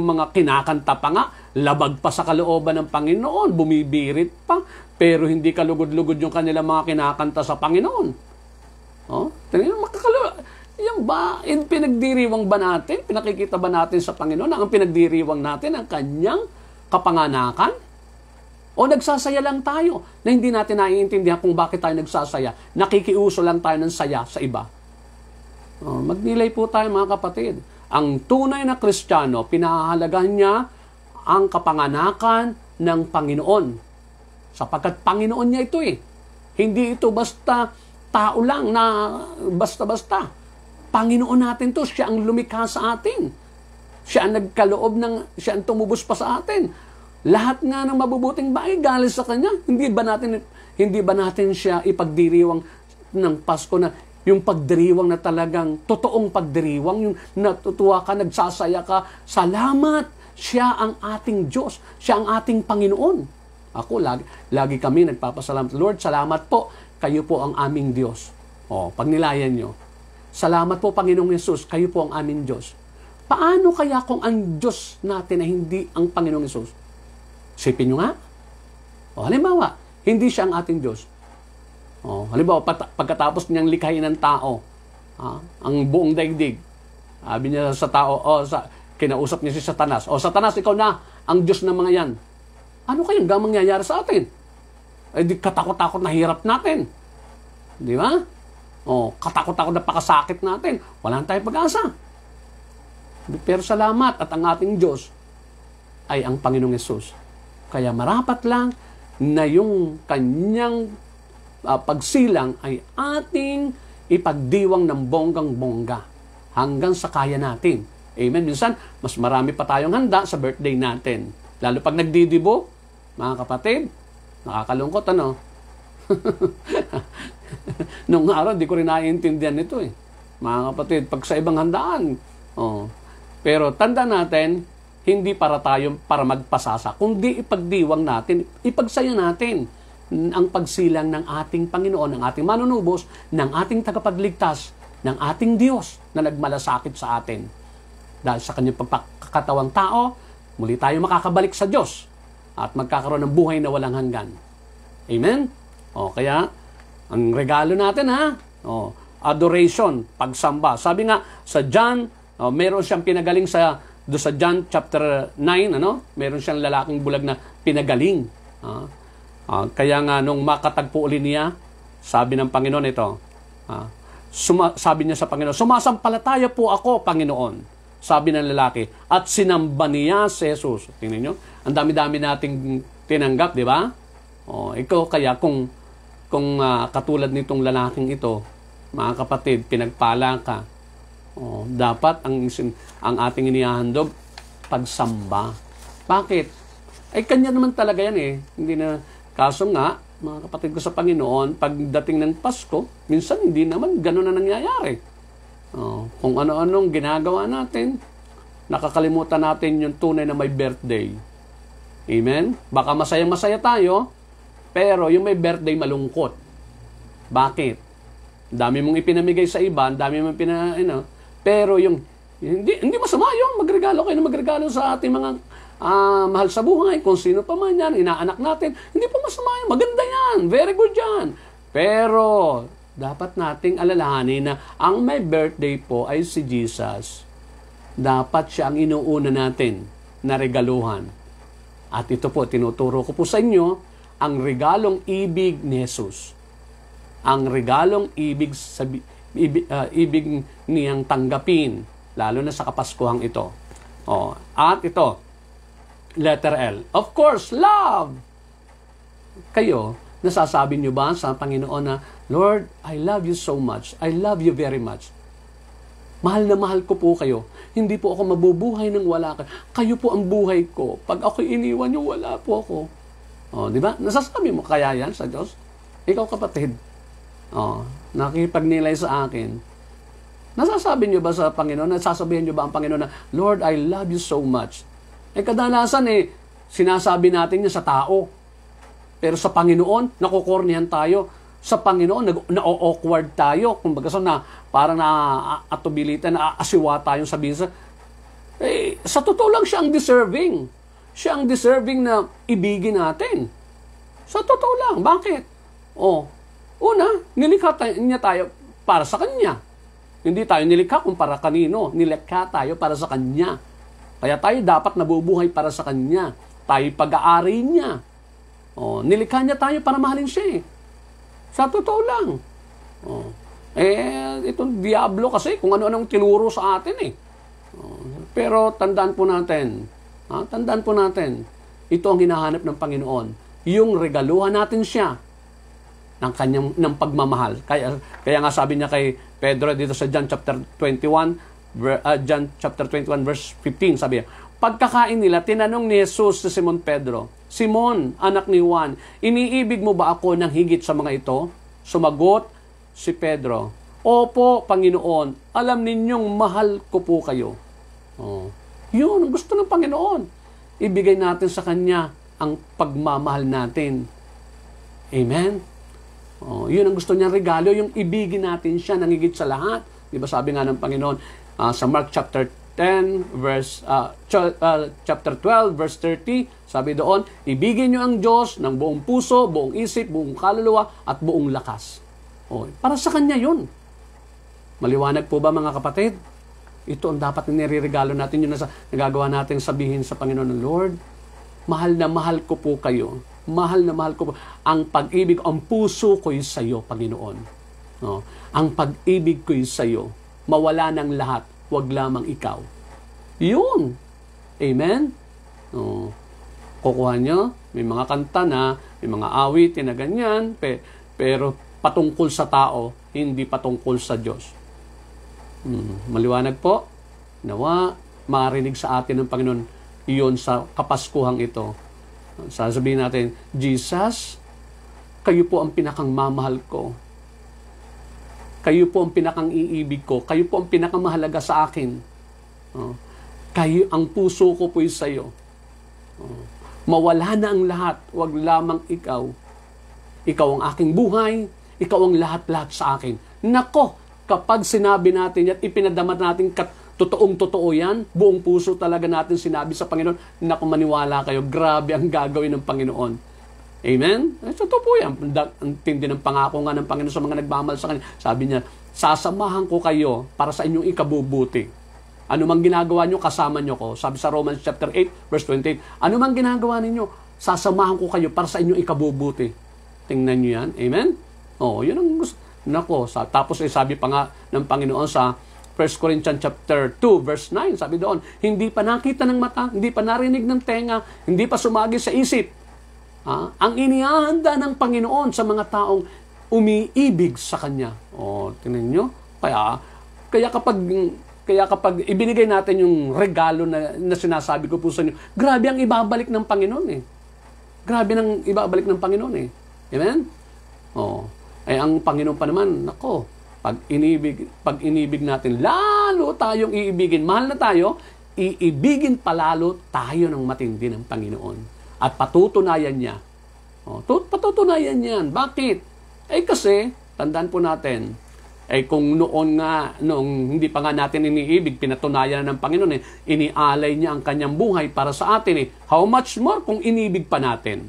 mga kinakanta pa nga, labag pa sa kalooban ng Panginoon, bumibirit pa, pero hindi kalugod-lugod yung kanilang mga kinakanta sa Panginoon. Yan ba, pinagdiriwang ba natin? Pinakikita ba natin sa Panginoon na ang pinagdiriwang natin ang kanyang kapanganakan? O nagsasaya lang tayo na hindi natin naiintindihan kung bakit tayo nagsasaya? Nakikiuso lang tayo ng saya sa iba. Magnilay po tayo mga kapatid. Ang tunay na Kristiyano, pinahahalagahan niya ang kapanganakan ng Panginoon. Sapagkat Panginoon niya ito eh. Hindi ito basta tao lang na basta-basta. Panginoon natin to, siya ang lumikha sa atin. Siya ang nagkaloob siya ang tumubos pa sa atin. Lahat nga ng mabubuting bagay galing sa Kanya. Hindi ba natin siya ipagdiriwang ng Pasko na yung pagdiriwang na talagang totoong pagdiriwang, yung natutuwa ka, nagsasaya ka, salamat! Siya ang ating Diyos. Siya ang ating Panginoon. Ako, lagi kami nagpapasalamat. Lord, salamat po. Kayo po ang aming Diyos. Pag nilayan nyo. Salamat po, Panginoong Yesus, kayo po ang aming Diyos. Paano kaya kung ang Diyos natin ay hindi ang Panginoong Yesus? Sipin nyo nga. Halimbawa, hindi siya ang ating Diyos. Halimbawa, pagkatapos niyang likhain ng tao, ang buong daigdig, sabi niya sa tao, kinausap niya si Satanas, Satanas, ikaw na ang Diyos ng mga yan. Ano kayang mangyayari sa atin? Di katakot-takot na hirap natin. Di ba? Katakot-takot na pakasakit natin. Wala tayong pag-asa. Pero salamat at ang ating Diyos ay ang Panginoong Yesus. Kaya marapat lang na yung kanyang pagsilang ay ating ipagdiwang ng bonggang-bongga hanggang sa kaya natin. Amen. Minsan, mas marami pa tayong handa sa birthday natin. Lalo pag nagdidibo, mga kapatid, nakakalungkot, Nung araw, di ko rin naiintindihan ito eh. Mga kapatid, pag sa ibang handaan. Pero tanda natin, hindi para magpasasa, kundi ipagdiwang natin, ipagsaya natin ang pagsilang ng ating Panginoon, ng ating manunubos, ng ating tagapagligtas, ng ating Diyos na nagmalasakit sa atin. Dahil sa kanyang pagkakatawang tao, muli tayo makakabalik sa Diyos at magkakaroon ng buhay na walang hanggan. Amen? Kaya, ang regalo natin adoration, pagsamba. Sabi nga sa John, meron siyang pinagaling sa John chapter 9, meron siyang lalaking bulag na pinagaling. Kaya nga nung makatagpo uli niya, sabi ng Panginoon ito, sabi niya sa Panginoon, sumasampalataya po ako, Panginoon. Sabi ng lalaki, at sinamba niya si Jesus. Tingnan nyo, ang dami-dami nating tinanggap, di ba? Ikaw kaya kung katulad nitong lalaking ito, mga kapatid, pinagpala ka, Dapat ang ating inihahandog, pagsamba. Bakit? Ay, kanya naman talaga yan eh. Hindi na, kaso nga, mga kapatid ko sa Panginoon, pagdating ng Pasko, minsan hindi naman gano'n na nangyayari. Kung ano-anong ginagawa natin, nakakalimutan natin yung tunay na may birthday. Amen? Baka masayang-masaya tayo, pero yung may birthday malungkot. Bakit? Dami mong ipinamigay sa iba, dami mong pero yung hindi masama yung magregalo kayo na magregalo sa ating mga mahal sa buhay, kung sino pa man yan, inaanak natin, hindi pa masama yan, maganda yan, very good yan. Pero dapat nating alalahanin na ang may birthday po ay si Jesus. Dapat siya ang inuuna natin na regaluhan. At ito po, tinuturo ko po sa inyo, ang regalong ibig ni Jesus. Ang regalong ibig niyang tanggapin, lalo na sa Kapaskuhang ito. At ito, letter L. Of course, love! Kayo, nasasabi niyo ba sa Panginoon na, Lord, I love you so much. I love you very much. Mahal na mahal ko po kayo. Hindi po ako mabubuhay nang wala kayo. Kayo po ang buhay ko. Pag ako iniwan niyo, wala po ako. Di ba? Nasasabi mo kaya yan sa Diyos? Ikaw kapatid. Nakipagnilay sa akin. Nasasabi niyo ba sa Panginoon? Nasasabihin niyo ba ang Panginoon na, Lord, I love you so much. Kadalasan sinasabi natin niya sa tao. Pero sa Panginoon, nakukornihan tayo. Sa Panginoon, na-awkward tayo. Kumbaga parang na-atubilitan, na-asiwa tayong sabihin sa totoo lang siya ang deserving. Siya ang deserving na ibigin natin. Sa totoo lang. Bakit? Una, nilikha niya tayo para sa Kanya. Hindi tayo nilikha kung para kanino. Nilikha tayo para sa Kanya. Kaya tayo dapat nabubuhay para sa Kanya. Tayo pag-aari niya. Nilikha niya tayo para mahalin siya eh. Sa totoo lang. Itong Diablo kasi kung ano-anong tinuro sa atin eh. Pero tandaan po natin, ito ang hinahanap ng Panginoon. Yung regaluhan natin siya ng pagmamahal. Kaya nga sabi niya kay Pedro dito sa John chapter 21 verse 15, sabi niya, pagkakain nila, tinanong ni Jesus si Simon Pedro, Simon, anak ni Juan, iniibig mo ba ako ng higit sa mga ito? Sumagot si Pedro, Opo, Panginoon, alam ninyong mahal ko po kayo. Yun, ang gusto ng Panginoon. Ibigay natin sa Kanya ang pagmamahal natin. Amen? Yun ang gusto niyang regalo, yung ibigin natin siya ng higit sa lahat. Diba sabi nga ng Panginoon sa Mark chapter 10, chapter 12, verse 30, sabi doon, ibigin niyo ang Diyos ng buong puso, buong isip, buong kaluluwa, at buong lakas. Para sa Kanya yun. Maliwanag po ba mga kapatid? Ito ang dapat na nireregalo natin, yun na nagagawa natin sabihin sa Panginoon ng Lord, mahal na mahal ko po kayo. Mahal na mahal ko po. Ang pag-ibig, ang puso ko'y sa iyo, Panginoon. Ang pag-ibig ko'y sa iyo. Mawala ng lahat, wag lamang ikaw. Yun. Amen? Kukuha nyo, may mga kanta na, may mga awitin na ganyan, pero patungkol sa tao, hindi patungkol sa Diyos. Maliwanag po, nawa, marinig sa atin ng Panginoon, iyon sa Kapaskuhang ito. Sasabihin natin, Jesus, kayo po ang pinakang mamahal ko. Kayo po ang pinakang iibig ko. Kayo po ang pinakamahalaga sa akin. Kayo, ang puso ko po'y sa iyo. Mawala na ang lahat, wag lamang ikaw. Ikaw ang aking buhay, ikaw ang lahat-lahat sa akin. Nako, kapag sinabi natin at ipinadamat natin totoong-totoo yan, buong puso talaga natin sinabi sa Panginoon, naku, maniwala kayo, grabe ang gagawin ng Panginoon. Amen? Totoo po yan. Ang tindi ng pangako nga ng Panginoon sa mga nagmamahal sa Kanya. Sabi niya, sasamahan ko kayo para sa inyong ikabubuti. Ano mang ginagawa nyo, kasama nyo ko. Sabi sa Romans chapter 8, verse 28, ano mang ginagawa ninyo, sasamahan ko kayo para sa inyong ikabubuti. Tingnan nyo yan. Amen? Yun ang gusto. Nako, tapos sabi pa nga ng Panginoon sa 1 Corinthians chapter 2, verse 9, sabi doon, hindi pa nakita ng mata, hindi pa narinig ng tenga, hindi pa sumagi sa isip. Ang inihahanda ng Panginoon sa mga taong umiibig sa Kanya. Tingnan nyo, Kaya kapag ibinigay natin yung regalo na sinasabi ko po sa inyo, grabe ang ibabalik ng Panginoon eh. Grabe ang ibabalik ng Panginoon eh. Amen? Oh. Ay ang Panginoon pa naman, nako, pag inibig natin, lalo tayong iibigin. Mahal na tayo, iibigin palalo tayo ng matindi ng Panginoon. At patutunayan niya. Oh, patutunayan yan. Bakit? Kasi, tandaan po natin, kung noong hindi pa nga natin iniibig, pinatunayan na ng Panginoon inialay niya ang kanyang buhay para sa atin How much more kung inibig pa natin?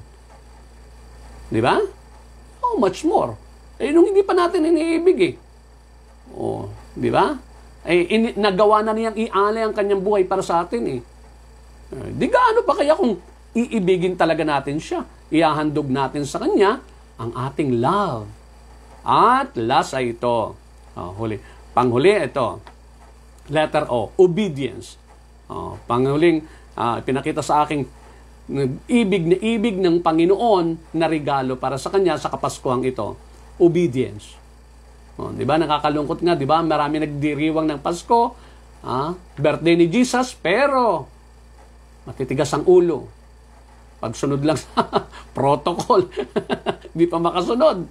Di ba? How much more? Nung hindi pa natin iniibig Oh, di ba? Nagawa na niyang ialay ang kanyang buhay para sa atin Di gaano pa kaya kung iibigin talaga natin siya? Ihahandog natin sa kanya ang ating love. At last ay ito. Panghuli ito. Letter O, obedience. Panghuling pinakita sa aking ibig ng Panginoon na regalo para sa kanya sa Kapaskuhang ito. Obedience. Di ba? Nakakalungkot nga, di ba? Marami nagdiriwang ng Pasko. Birthday ni Jesus, pero matitigas ang ulo. Pagsunod lang sa protocol. Di pa makasunod.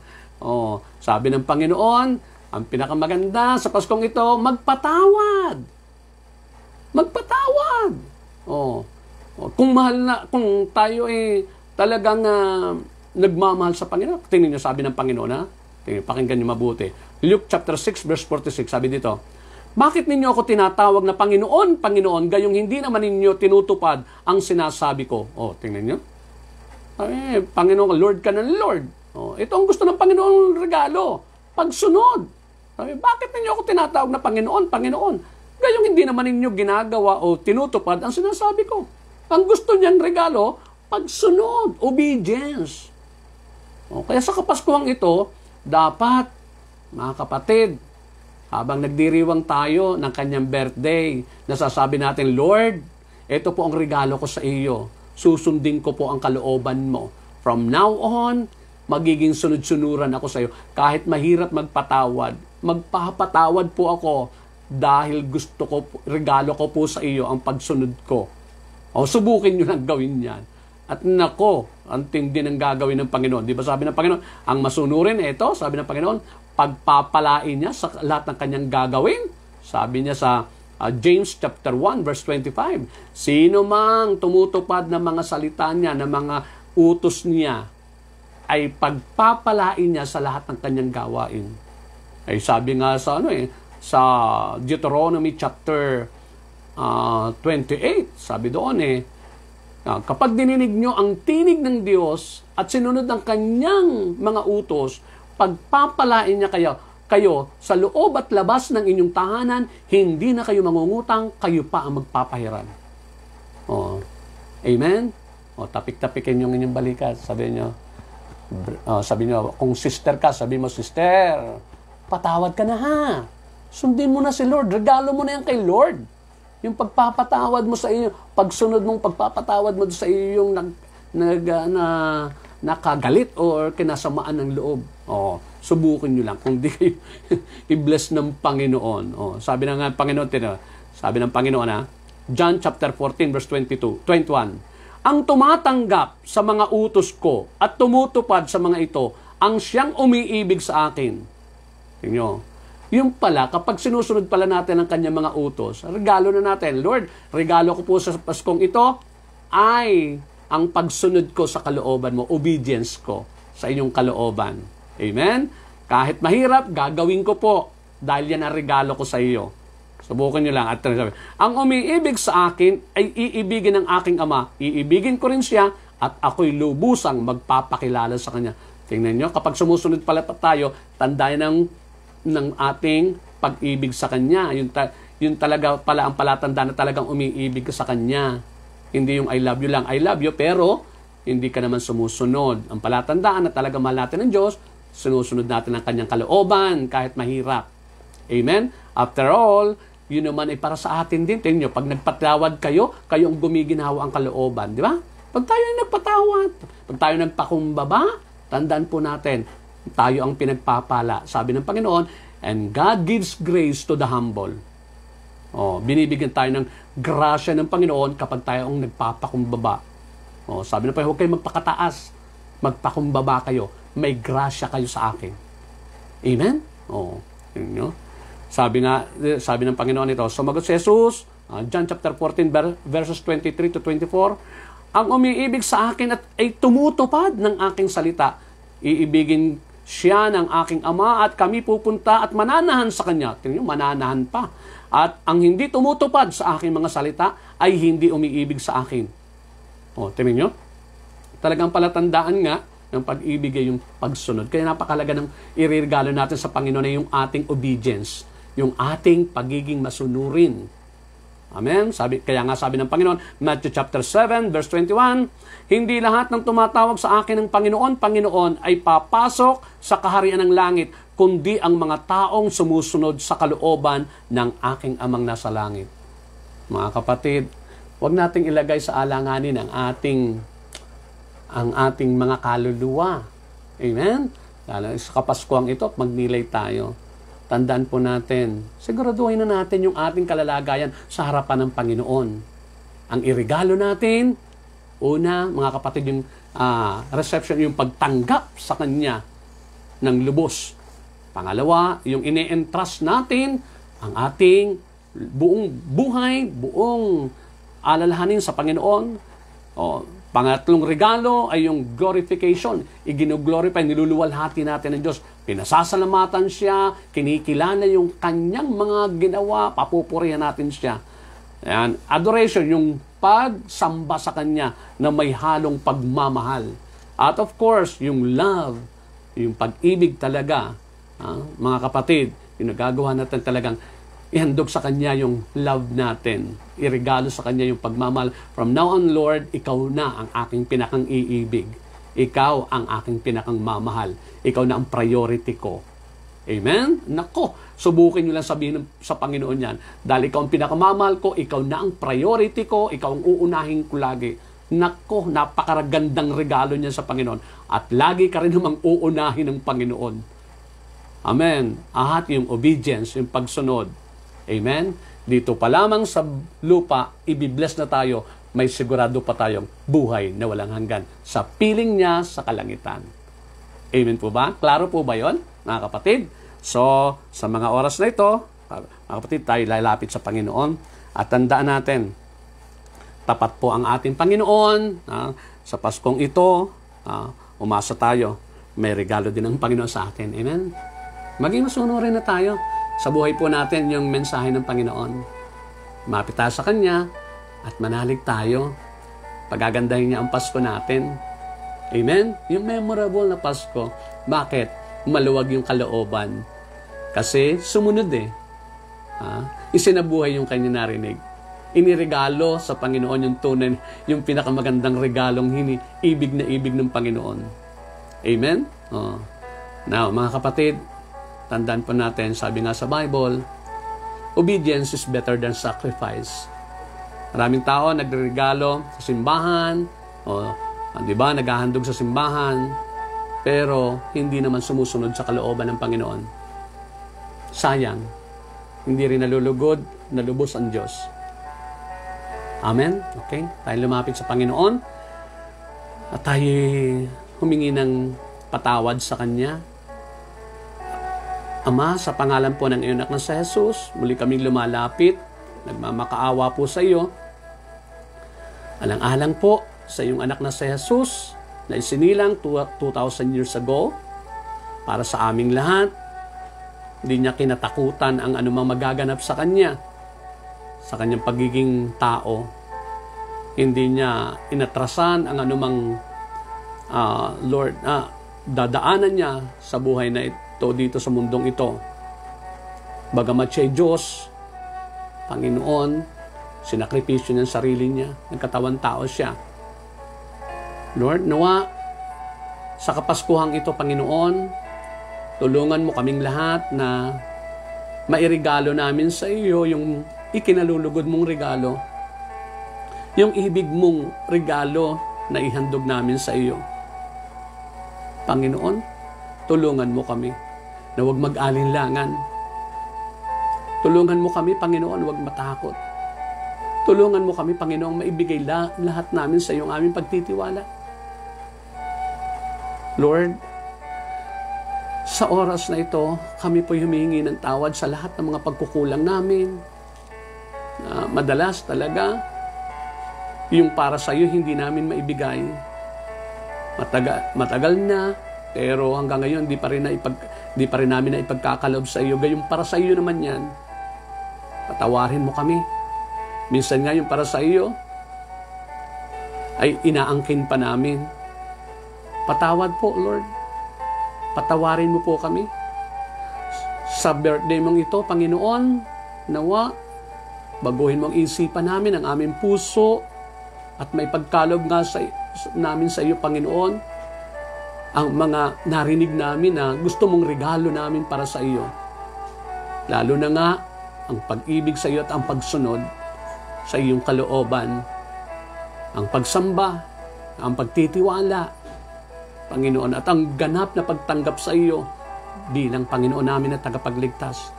Sabi ng Panginoon, ang pinakamaganda sa Paskong ito, magpatawad. Magpatawad. Kung tayo talagang nagmamahal sa Panginoon, tingnan niyo sabi ng Panginoon pakinggan niyo mabuti. Luke chapter 6 verse 46, sabi dito, bakit ninyo ako tinatawag na Panginoon, Panginoon, gayong hindi naman ninyo tinutupad ang sinasabi ko? Tingnan niyo. Panginoon, Lord ka ng Lord. Ito ang gusto ng Panginoon regalo. Pagsunod. Bakit ninyo ako tinatawag na Panginoon, Panginoon? Gayong hindi naman ninyo ginagawa o tinutupad ang sinasabi ko. Ang gusto niyan regalo, pagsunod, obedience. Kaya sa Kapaskuhang ito, dapat, mga kapatid, habang nagdiriwang tayo ng kanyang birthday, nasasabi natin, Lord, ito po ang regalo ko sa iyo. Susundin ko po ang kalooban mo. From now on, magiging sunod-sunuran ako sa iyo. Kahit mahirap magpatawad, magpapatawad po ako dahil gusto ko, regalo ko po sa iyo ang pagsunod ko. Subukin nyo lang gawin yan. At nako, ang tindi ng gagawin ng Panginoon. Di ba sabi ng Panginoon, ang masunurin, ito, sabi ng Panginoon, pagpapalain niya sa lahat ng kanyang gagawin. Sabi niya sa James chapter 1 verse 25, sino mang tumutupad ng mga salita niya, ng mga utos niya, ay pagpapalain niya sa lahat ng kanyang gawain. Sabi nga sa sa Deuteronomy chapter 28, sabi doon kapag dininig nyo ang tinig ng Diyos at sinunod ang kanyang mga utos, pagpapalain niya kayo sa loob at labas ng inyong tahanan, hindi na kayo mangungutang, kayo pa ang magpapahiran. Amen? Tapik-tapikin yung inyong balikat. Sabi nyo, kung sister ka, sabi mo, sister, patawad ka na Sundin mo na si Lord. Regalo mo na yan kay Lord. Yung pagpapatawad mo sa iyo, pagsunod mong pagpapatawad mo sa iyo yung nakagalit or kinasamaan ng loob. Subukin nyo lang kung di kayo i-bless ng Panginoon. Sabi ng Panginoon, John chapter 14 verse 21, ang tumatanggap sa mga utos ko at tumutupad sa mga ito, ang siyang umiibig sa akin. Tingnan yung pala, kapag sinusunod pala natin ang kanyang mga utos, regalo na natin. Lord, regalo ko po sa Paskong ito ay ang pagsunod ko sa kalooban mo, obedience ko sa inyong kalooban. Amen? Kahit mahirap, gagawin ko po dahil yan ang regalo ko sa iyo. Subukan nyo lang. At ang umiibig sa akin ay iibigin ng aking Ama. Iibigin ko rin siya at ako'y lubusang magpapakilala sa kanya. Tingnan nyo, kapag sumusunod pala tayo, tandaan ng ating pag-ibig sa kanya. Yun talaga pala ang palatanda na talagang umiibig ka sa kanya. Hindi yung I love you lang. I love you, pero hindi ka naman sumusunod. Ang palatandaan na talaga mahal natin ng Diyos, sinusunod natin ang kanyang kalooban kahit mahirap. Amen? After all, yun naman ay para sa atin din. Tingnan nyo, pag nagpatawad kayo, kayong gumiginawa ang kalooban. Di ba? Pag tayo nagpatawad, pag tayo nagpakumbaba, tandaan po natin, tayo ang pinagpapala. Sabi ng Panginoon, And God gives grace to the humble. Binibigyan tayo ng grasya ng Panginoon kapag tayo ang nagpapakumbaba. Sabi na pa, huwag kayo magpakataas. Magpakumbaba kayo. May grasya kayo sa akin. Amen? Yun, no? Sabi ng Panginoon ito, sumagot si Jesus, John chapter 14, verses 23 to 24, ang umiibig sa akin at ay tumutupad ng aking salita, iibigin siya ng aking Ama at kami pupunta at mananahan sa Kanya. Tingnan nyo, mananahan pa. At ang hindi tumutupad sa aking mga salita ay hindi umiibig sa akin. Tingnan nyo, talagang palatandaan nga ng pag-ibig ay yung pagsunod. Kaya napakalaga ng iririgalo natin sa Panginoon ay yung ating obedience, yung ating pagiging masunurin. Amen? Kaya nga sabi ng Panginoon, Matthew chapter 7, verse 21, hindi lahat ng tumatawag sa akin ng Panginoon, Panginoon ay papasok sa kaharian ng langit, kundi ang mga taong sumusunod sa kalooban ng aking Amang nasa langit. Mga kapatid, huwag nating ilagay sa alanganin ang ating mga kaluluwa. Amen? Lalo sa Kapaskuhang ito, magnilay tayo. Tandaan po natin, siguraduhin na natin yung ating kalalagayan sa harapan ng Panginoon. Ang irigalo natin, una, mga kapatid, yung reception, yung pagtanggap sa Kanya ng lubos. Pangalawa, yung ine-entrust natin ang ating buong buhay, buong alalahanin sa Panginoon. Pangatlong regalo ay yung glorification. Iginuglorify, niluluwalhati natin ng Diyos. Pinasasalamatan siya, kinikilala yung kanyang mga ginawa, papupurihan natin siya. Ayan. Adoration, yung pagsamba sa Kanya na may halong pagmamahal. At of course, yung love, yung pag-ibig talaga. Mga kapatid, yung nagagawa natin talagang ihandog sa Kanya yung love natin. Iregalo sa Kanya yung pagmamahal. From now on, Lord, Ikaw na ang aking pinakang iibig. Ikaw ang aking pinakang mamahal. Ikaw na ang priority ko. Amen? Nako, subukin nyo lang sabihin sa Panginoon yan. Dahil Ikaw ang pinakamamahal ko, Ikaw na ang priority ko, Ikaw ang uunahin ko lagi. Nako, napakaragandang regalo niya sa Panginoon. At lagi ka rin namang uunahin ng Panginoon. Amen? At yung obedience, yung pagsunod. Amen? Dito pa lamang sa lupa, ibibless na tayo, may sigurado pa tayong buhay na walang hanggan sa piling niya sa kalangitan. Amen po ba? Klaro po ba yon, mga kapatid? So, sa mga oras na ito, mga kapatid, tayo lalapit sa Panginoon at tandaan natin, tapat po ang ating Panginoon. Sa Paskong ito, umasa tayo, may regalo din ang Panginoon sa atin. Amen? Maging masunurin na tayo sa buhay po natin yung mensahe ng Panginoon. Mapit tayo sa Kanya at manalig tayo. Pagagandahin niya ang Pasko natin. Amen? Yung memorable na Pasko. Bakit? Maluwag yung kalooban. Kasi sumunod Isinabuhay yung Kanya narinig. Iniregalo sa Panginoon yung tunay, yung pinakamagandang regalong ibig na ibig ng Panginoon. Amen? Now, mga kapatid, tandaan po natin, sabi nga sa Bible, obedience is better than sacrifice. Maraming tao nagregalo sa simbahan, di ba, naghahandog sa simbahan, pero hindi naman sumusunod sa kalooban ng Panginoon. Sayang, hindi rin nalubos ang Diyos. Amen? Okay? Tayo lumapit sa Panginoon at tayo humingi ng patawad sa Kanya. Ama, sa pangalan po ng iyong anak na si Jesus, muli kaming lumalapit, nagmamakaawa po sa iyo. Alang-alang po sa iyong anak na si Jesus, na isinilang 2,000 years ago, para sa aming lahat. Hindi niya kinatakutan ang anumang magaganap sa Kanya, sa Kanyang pagiging tao. Hindi niya inatrasan ang anumang dadaanan niya sa buhay na ito, dito sa mundong ito. Bagamat siya'y Diyos, Panginoon, sinakripisyo niya ang sarili niya, nagkatawan tao siya. Lord, nawa, sa Kapaskuhang ito, Panginoon, tulungan mo kaming lahat na mairigalo namin sa iyo yung ikinalulugod mong regalo, yung ibig mong regalo na ihandog namin sa iyo. Panginoon, tulungan mo kami na huwag mag-alinlangan Tulungan mo kami, Panginoon, huwag matakot. Tulungan mo kami, Panginoon, maibigay lahat namin sa iyong aming pagtitiwala. Lord, sa oras na ito, kami po humihingi ng tawad sa lahat ng mga pagkukulang namin. Madalas talaga, yung para sa iyo hindi namin maibigay. Matagal na, pero hanggang ngayon di pa rin namin naipagkakaloob sa iyo. Gayong para sa iyo naman yan, patawarin mo kami. Minsan nga yung para sa iyo ay inaangkin pa namin. Patawad po, Lord. Patawarin mo po kami. Sa birthday mong ito, Panginoon, nawa, baguhin mong isipan namin ang aming puso at may pagkalob nga namin sa iyo, Panginoon, ang mga narinig namin na gusto mong regalo namin para sa iyo. Lalo na nga, ang pag-ibig sa iyo at ang pagsunod sa iyong kalooban, ang pagsamba, ang pagtitiwala, Panginoon, at ang ganap na pagtanggap sa iyo bilang Panginoon namin at tagapagligtas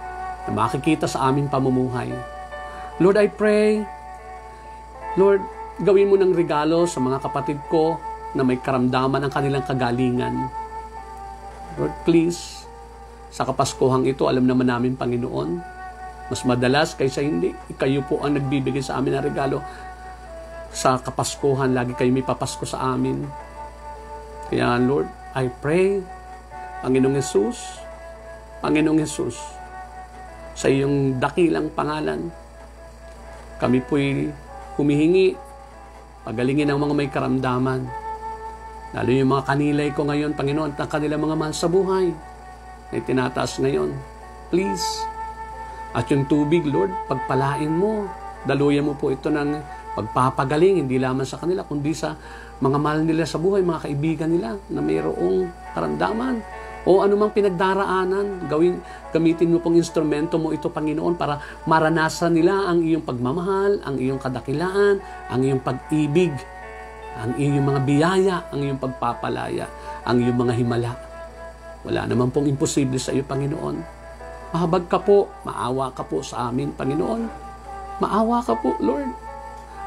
na makikita sa aming pamumuhay. Lord, I pray, Lord, gawin mo ng regalo sa mga kapatid ko na may karamdaman ang kanilang kagalingan. Lord, please, sa Kapaskuhang ito, alam naman namin, Panginoon, mas madalas kaysa hindi, kayo po ang nagbibigay sa amin ng regalo. Sa Kapaskuhan, lagi kayo may papasko sa amin. Kaya, Lord, I pray, Panginoong Jesus, sa iyong dakilang pangalan, kami po'y humihingi, pagalingin ang mga may karamdaman. Lalo yung mga kanilay ko ngayon, Panginoon, at ang kanilang mga mahal sa buhay, na tinataas ngayon. Please. At yung tubig, Lord, pagpalain mo. Daluyan mo po ito ng pagpapagaling, hindi lamang sa kanila, kundi sa mga mahal nila sa buhay, mga kaibigan nila na mayroong karamdaman. O anumang pinagdaraanan, gamitin mo pong instrumento mo ito, Panginoon, para maranasan nila ang iyong pagmamahal, ang iyong kadakilaan, ang iyong pag-ibig, ang iyong mga biyaya, ang iyong pagpapalaya, ang iyong mga himala. Wala naman pong imposible sa iyo, Panginoon. Mahabag ka po, maawa ka po sa amin, Panginoon. Maawa ka po, Lord.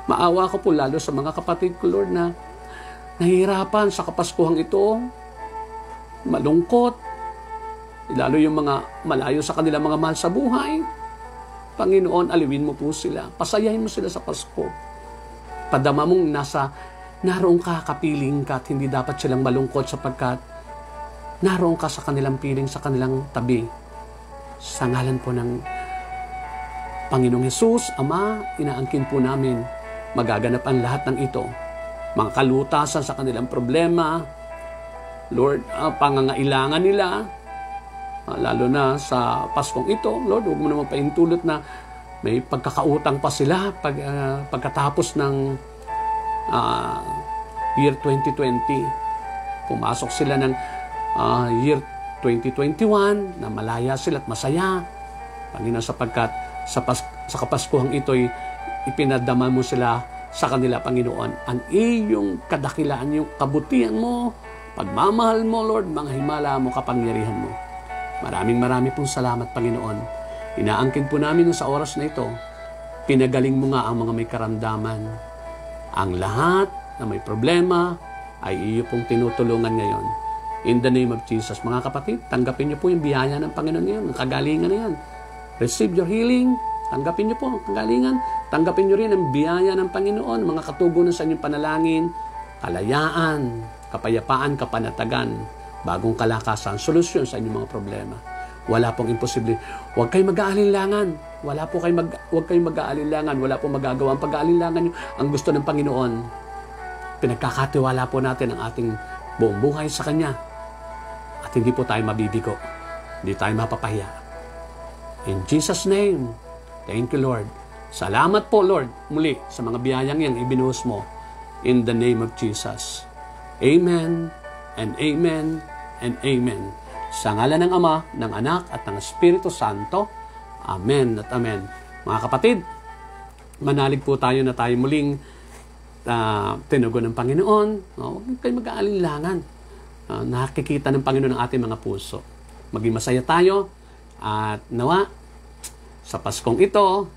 Maawa ka po lalo sa mga kapatid ko, Lord, na nahihirapan sa Kapaskuhang ito, malungkot, lalo yung mga malayo sa kanilang mga mahal sa buhay. Panginoon, aliwin mo po sila. Pasayahin mo sila sa Pasko. Padama mong naroon ka, kapiling ka, at hindi dapat silang malungkot sapagkat naroon ka sa kanilang piling, sa kanilang tabi. Sa ngalan po ng Panginoong Hesus, Ama, inaangkin po namin, magaganap ang lahat ng ito. Mga kalutasan sa kanilang problema, Lord, pangangailangan nila, lalo na sa Paskong ito, Lord, huwag mo naman paintulot na may pagkakautang pa sila pagkatapos ng year 2020. Pumasok sila ng year 2021 na malaya sila at masaya. Panginoon, sapagkat sa Kapaskuhang ito'y ipinadama mo sila sa kanila, Panginoon, ang iyong kadakilaan, yung kabutihan mo, pagmamahal mo, Lord, mga himala mo, kapangyarihan mo. Maraming pong salamat, Panginoon. Inaangkin po namin sa oras na ito, pinagaling mo nga ang mga may karamdaman. Ang lahat na may problema ay iyo pong tinutulungan ngayon. In the name of Jesus, mga kapatid, tanggapin niyo po yung biyaya ng Panginoon ngayon, ang kagalingan na yan. Receive your healing. Tanggapin niyo po ang kagalingan. Tanggapin niyo rin ang biyaya ng Panginoon, mga katugunan sa inyong panalangin, kalayaan, kapayapaan, kapanatagan, bagong kalakasan, solusyon sa inyong mga problema. Wala pong imposible. Huwag kayong mag-aalinlangan. Huwag kayong mag-aalinlangan. Wala pong magagawa ang pag-aalinlangan niyo. Ang gusto ng Panginoon, pinagkakatiwala po natin ang ating buong buhay sa Kanya. At hindi po tayo mabibigo. Hindi tayo mapapahiya. In Jesus' name, thank you, Lord. Salamat po, Lord, muli sa mga biyayang yang ibinuhos mo. In the name of Jesus. Amen and amen and amen. Sa ngalan ng Ama, ng Anak, at ng Espiritu Santo. Amen at amen. Mga kapatid, manalig po tayo na tayo muling tinugon ng Panginoon. Huwag kayo mag-aalinlangan. Nakikita ng Panginoon ang ating mga puso. Maging masaya tayo at nawa sa Paskong ito,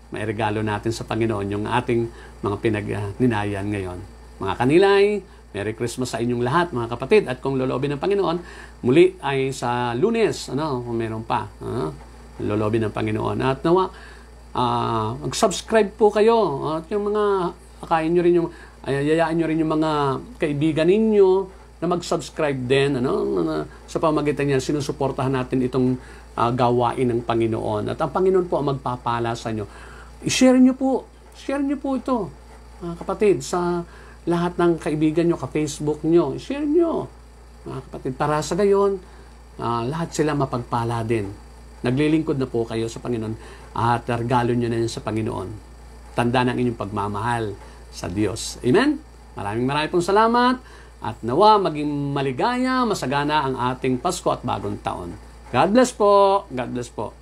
may regalo natin sa Panginoon yung ating mga pinagninayan ngayon. Mga kanilay, Merry Christmas sa inyong lahat, mga kapatid. At kung loloobin ng Panginoon, muli ay sa Lunes, kung meron pa, loloobin ng Panginoon. At nawa, mag-subscribe po kayo. At yung mga, yayaan nyo rin yung mga kaibigan ninyo na mag-subscribe din, sa pamamagitan niyan, sinusuportahan natin itong gawain ng Panginoon. At ang Panginoon po ang magpapala sa inyo. I-share nyo po ito, mga kapatid, sa lahat ng kaibigan nyo, ka-Facebook nyo. I-share nyo, mga kapatid, para sa gayon, lahat sila mapagpala din. Naglilingkod na po kayo sa Panginoon at regalo nyo na yun sa Panginoon. Tanda ng inyong pagmamahal sa Diyos. Amen? Maraming pong salamat at nawa maging maligaya, masagana ang ating Pasko at bagong taon. God bless po. God bless po.